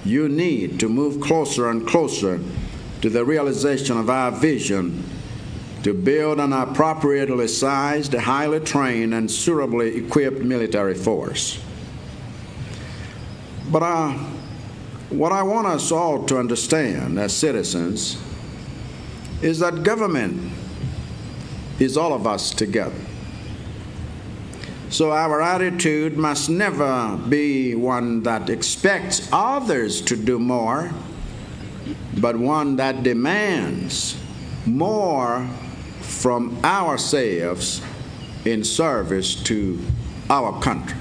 you need to move closer and closer to the realization of our vision to build an appropriately sized, highly trained, and suitably equipped military force. But what I want us all to understand as citizens is that government is all of us together. So our attitude must never be one that expects others to do more, but one that demands more from ourselves in service to our country.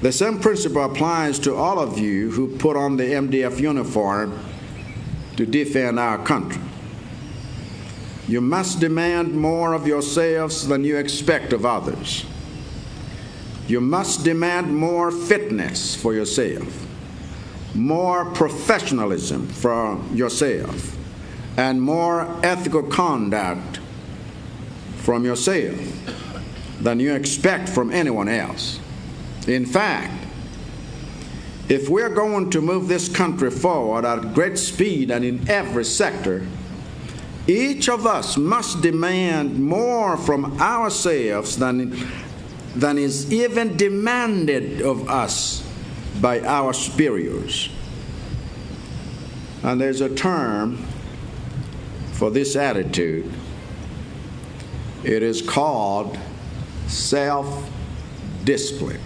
The same principle applies to all of you who put on the MDF uniform to defend our country. You must demand more of yourselves than you expect of others. You must demand more fitness for yourself, more professionalism for yourself, and more ethical conduct from yourself than you expect from anyone else. In fact, if we're going to move this country forward at great speed and in every sector, each of us must demand more from ourselves than is even demanded of us by our superiors. And there's a term for this attitude. It is called self-discipline.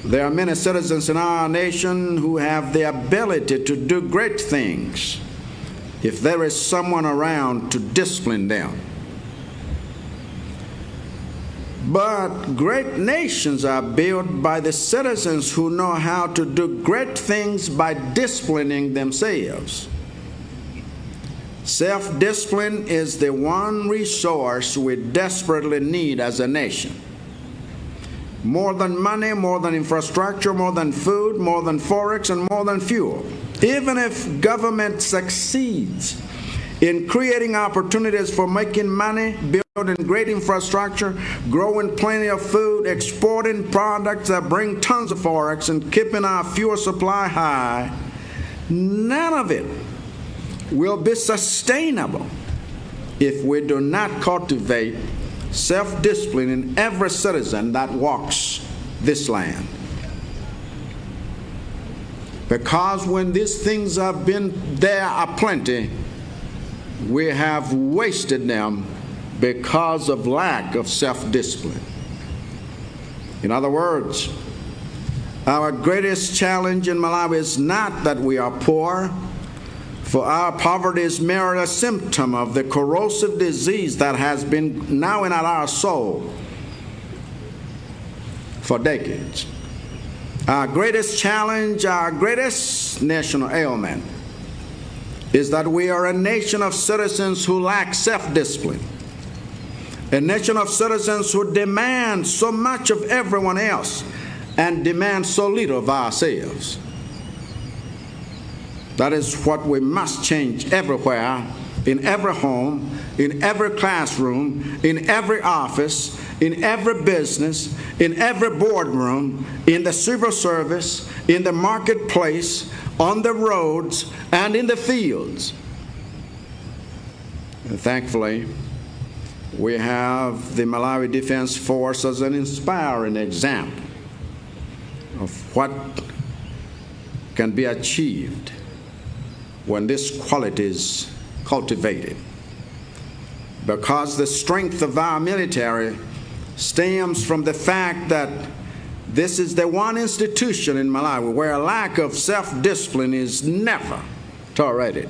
There are many citizens in our nation who have the ability to do great things if there is someone around to discipline them. But great nations are built by the citizens who know how to do great things by disciplining themselves. Self-discipline is the one resource we desperately need as a nation. More than money, more than infrastructure, more than food, more than forex, and more than fuel. Even if government succeeds in creating opportunities for making money, building great infrastructure, growing plenty of food, exporting products that bring tons of forex, and keeping our fuel supply high, none of it will be sustainable if we do not cultivate self-discipline in every citizen that walks this land. Because when these things have been there aplenty, we have wasted them because of lack of self-discipline. In other words, Our greatest challenge in Malawi is not that we are poor, for our poverty is merely a symptom of the corrosive disease that has been gnawing at our soul for decades. Our greatest challenge, our greatest national ailment is that we are a nation of citizens who lack self-discipline, a nation of citizens who demand so much of everyone else and demand so little of ourselves. That is what we must change everywhere, in every home, in every classroom, in every office, in every business, in every boardroom, in the civil service, in the marketplace, on the roads, and in the fields. And thankfully, we have the Malawi Defense Force as an inspiring example of what can be achieved when this quality is cultivated. Because the strength of our military stems from the fact that this is the one institution in Malawi where a lack of self-discipline is never tolerated.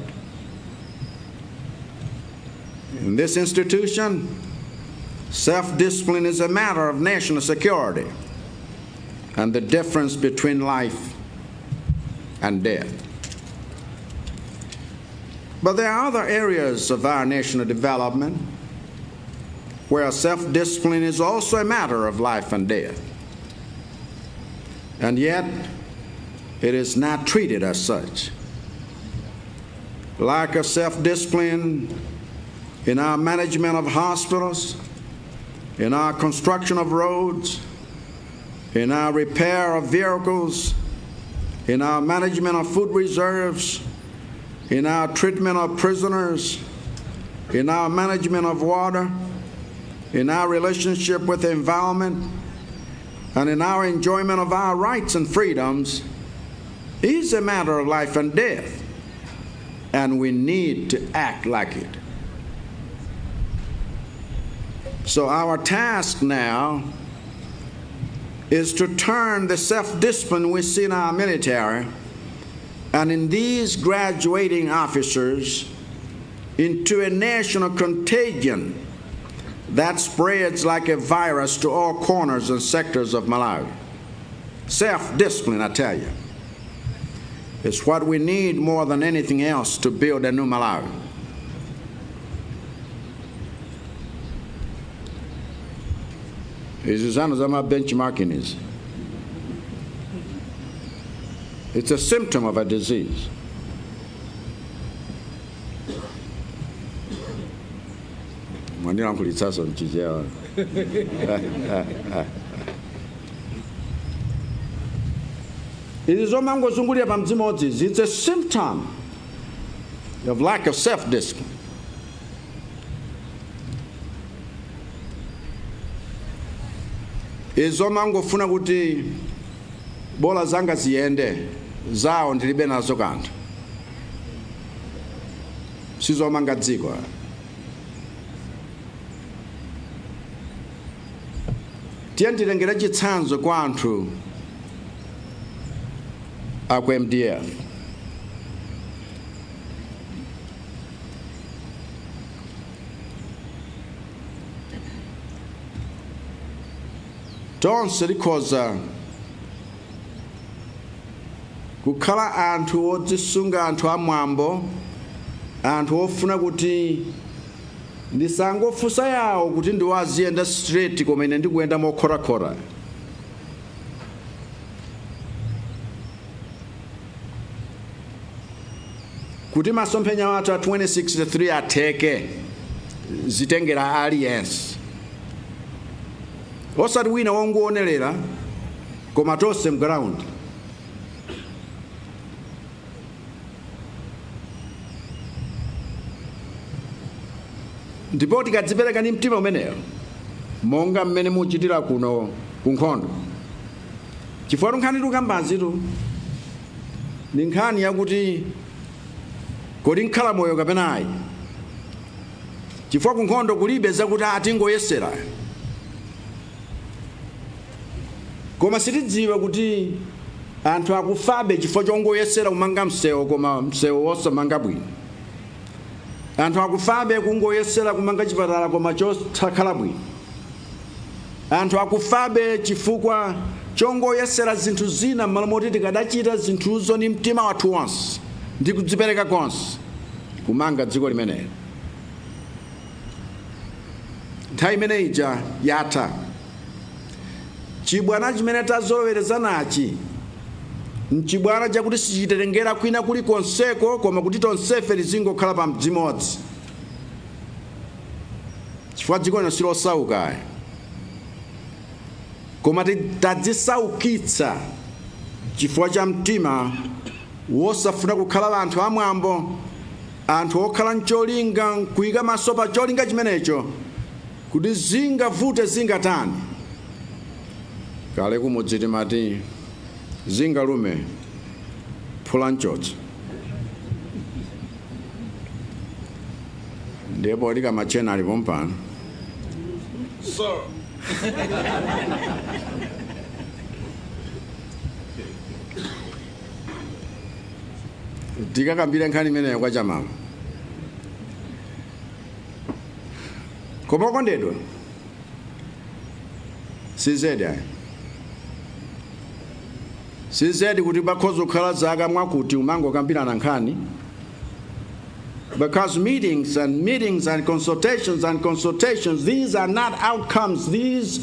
In this institution, self-discipline is a matter of national security and the difference between life and death. But there are other areas of our national development where self-discipline is also a matter of life and death. And yet, it is not treated as such. Lack of self-discipline in our management of hospitals, in our construction of roads, in our repair of vehicles, in our management of food reserves, in our treatment of prisoners, in our management of water, in our relationship with the environment, and in our enjoyment of our rights and freedoms is a matter of life and death, and we need to act like it. So our task now is to turn the self-discipline we see in our military and in these graduating officers into a national contagion that spreads like a virus to all corners and sectors of Malawi. Self-discipline, I tell you, is what we need more than anything else to build a new Malawi. Benchmarking is. It's a symptom of a disease. It is it's a symptom of lack of self-discipline. Izomangofuna kuti bola zanga ziende zao ndilibe nazo kanthu sizomanga dziko. Tiyendilengera chitsanzo kwa anthu aku MDF. Tonse likhoza kukhala anthu odzisunga, anthu amwambo, anthu ofuna kuti ndisangofusa yawo kuti ndiwaziyenda straight koma ine ndikuyenda mokhorakhora. Kuti masomphenya wathu a 2063 atheke zitengera aliyense. Osati wina wongoonelera koma tonse mground. Ndipo tikadzipereka ndi mtima umeneyo monga mmene muchitira kuno ku nkhondo. Chifukwa nkhani tukambazitu ndi nkhani yakuti kodi nkhala moyo kapena ayi. Chifukwa ku nkhondo kulibe zakuti atingoyesera. Koma sitidziwa kuti anthu akufabe chifukwa chongoyesera kumanga msewu koma msewu wosamanga bwino. Anthu akufabe kungoyesera kumanga chipatala koma chosakhala bwino. Anthu akufabe chifukwa chongoyesera zinthu zina m'malo moti tikadachita zinthuzo ndi mtima wathu wonse ndi kudzipereka konse kumanga dziko limeneli. Nthawi imene ija yatha. Chibwana chimene tazolowereza nachi mchibwana chakuti sichitengera kwina kuli konseko koma kuti tonsefe tizingokhala pa mdzimodzi. Chifukwa dziko lino silosauka. Koma tadzisaukitsa chifukwa cha mtima wosafuna kukhala anthu amwambo, anthu okhala ncholinga kuyika maso pa cholinga chimenecho kuti zingavute zingatani. Kale kumudzi timati zingalume phula nchotso. Ndipo lika machena alipo mpano. Sir. Tikakambira nkhani imeneyo kwa chamama. Koma okondedwa sizedi sizedi kuti bakhoza kukhala zaka mwakuti umangokambirana nkhani. Because meetings and consultations, these are not outcomes. These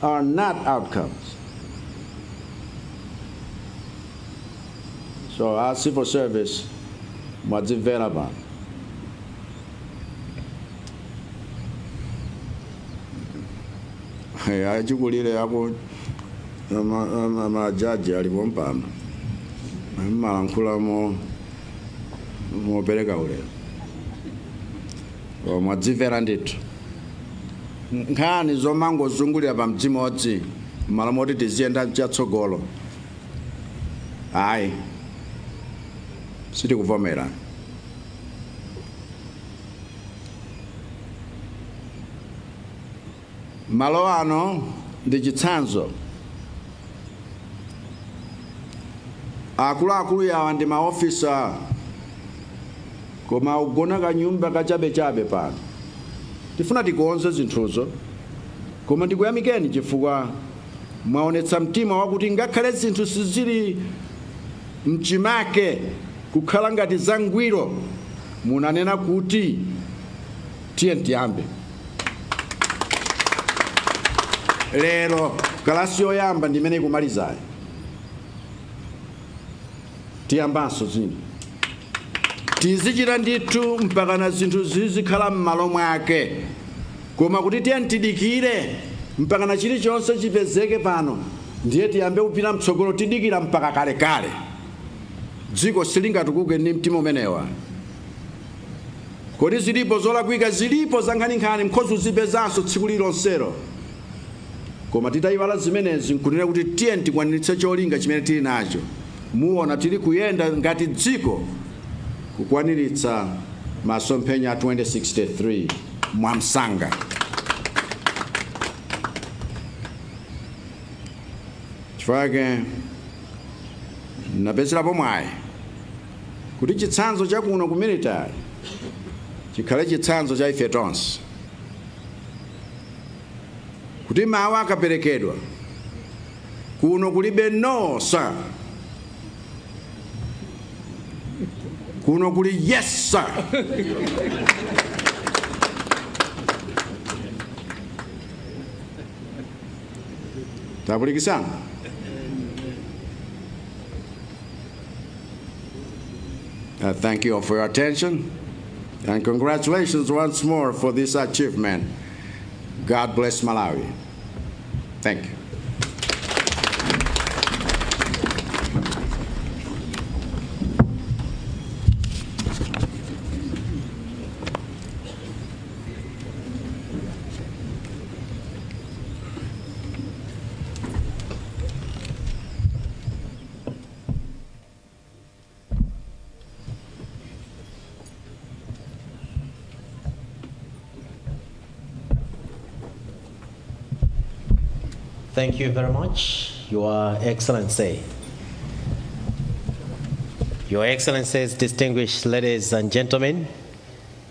are not outcomes. So our civil service mwadzimvera pano. Achikulire ako majaji alipo mpano. Malankhula mopereka ulemu. Mwadzimvera ndithu. Nkhani zomangozungulira pa mdzimodzi m'malo moti tiziyenda chatsogolo. Ayi. Sitikuvomera. Malo ano ndi chitsanzo. Akuluakulu yawa ndi maofisa koma ugona kanyumba kachabechabe pano. Tifuna tikonze zinthuzo koma ndikuyamikeni chifukwa mwaonetsa mtima wakuti ngakhale zinthu sizili mchimake kukhala ngati zangwiro munanena kuti tiye tiyambe. Lero kalasi yoyamba ndimene ikumalizayo. Tiyambanso zina. Tizichita ndithu mpaka na zinthu zizikhala m'malo mwake. Koma kuti tiye tidikire mpaka na chilichonse chipezeke pano ndiye tiyambe kupita mtsogolo tidikira mpaka kalekale. Dziko silingatukuke ndi mtima umenewa. Kodi zilipo zolakwika, zilipo zankhaninkhani mkhozi uzipezanso tsiku lilonselo. Koma titayiwala zimenezi nkunena kuti tiye tikwaniritse cholinga chimene tili nacho. Muona tili kuyenda ngati dziko kukwaniritsa masomphenya 2063 mwamsanga. Chifukwa napezerapo mwayi kuti chitsanzo chakuno ku military chikhale chitsanzo cha ife tonse. Kuti mawu akaperekedwa kuno kulibe no sir, kuno kuli yes sir. Tapulikisana. Thank you all for your attention and congratulations once more for this achievement. God bless Malawi. Thank you. Thank you very much, Your Excellency. Your Excellencies, distinguished ladies and gentlemen,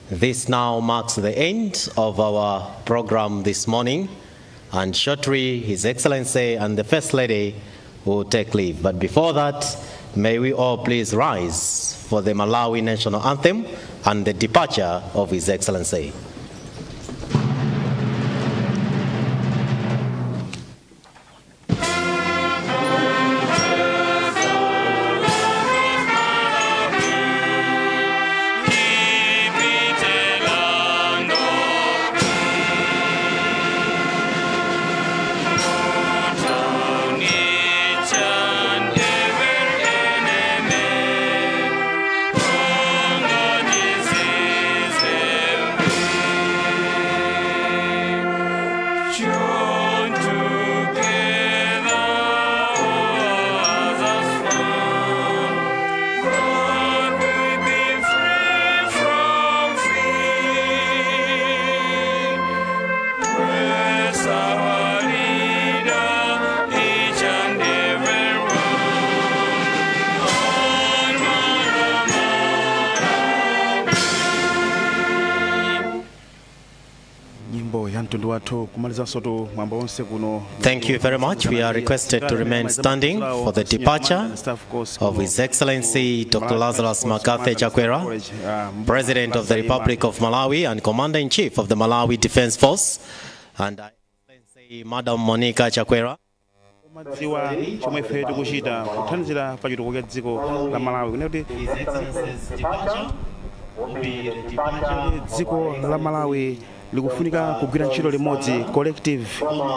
this now marks the end of our program this morning, and shortly His Excellency and the First Lady will take leave. But before that, may we all please rise for the Malawi National Anthem and the departure of His Excellency. Thank you very much. We are requested to remain standing for the departure of His Excellency Dr. Lazarus Makathe Chakwera, President of the Republic of Malawi and Commander-in-Chief of the Malawi Defense Force, and Excellency Madam Monica Chakwera. Dziko la Malawi likufunika kugwira ntchito limodzi, collective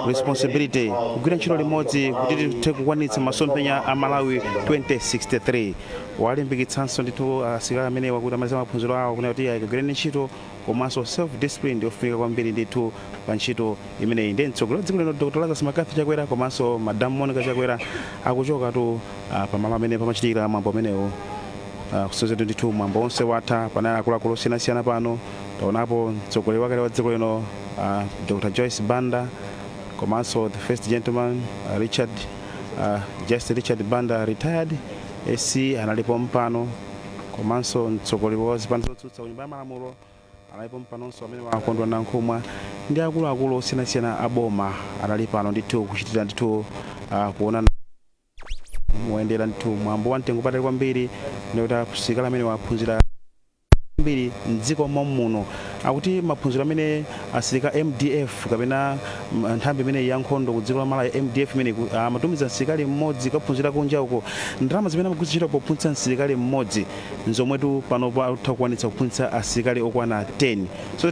responsibility, kugwira ntchito limodzi kuti tithe kukwanitsa masomphenya a Malawi 2063. Walimbikitsanso ndithu asilikali amenewa kuti amaliza maphunziro awo kuna kuti akagwireni ntchito komanso self discipline ndiofunika kwambiri ndithu pa ntchito imeneyi. Ndi mtsogoleri wa dziko lino Dr. Lazarus Makathe Chakwera komanso Madam Monica Chakwera akuchoka tu pa malo amene pamachitikira mwambo amenewo. Kusozedwa ndithu mwambo onse watha, panali akuluakulu osiyanasiyana pano. Taonapo mtsogoleri wakale wa dziko lino Dr. Joyce Banda komanso the first gentleman Justice Richard Banda retired AC analipo mpano, komanso mtsogoleri wa zipani zotsutsa ku nyumba ya malamulo analipo mpanonso amene wakondwa na nkhumwa, ndi akuluakulu osiyanasiyana aboma anali pano ndithu kuchitira ndithu kuona moyendera ndithu mwambo wa mtengo patali kwambiri ndikuti asilikali amene waphunzira mbiri mdziko muno. Akuti maphunziro amene asilikali MDF kapena nthambi imene ya nkhondo ku dziko la Malawi MDF imene amatumiza asilikali mmodzi kaphunzira kunja uko, ndalama zimene amagwiritsa pophunzitsa asilikali mmodzi nzomwetu pano pa kuwanitsa kuphunzitsa asilikali okwana 10. So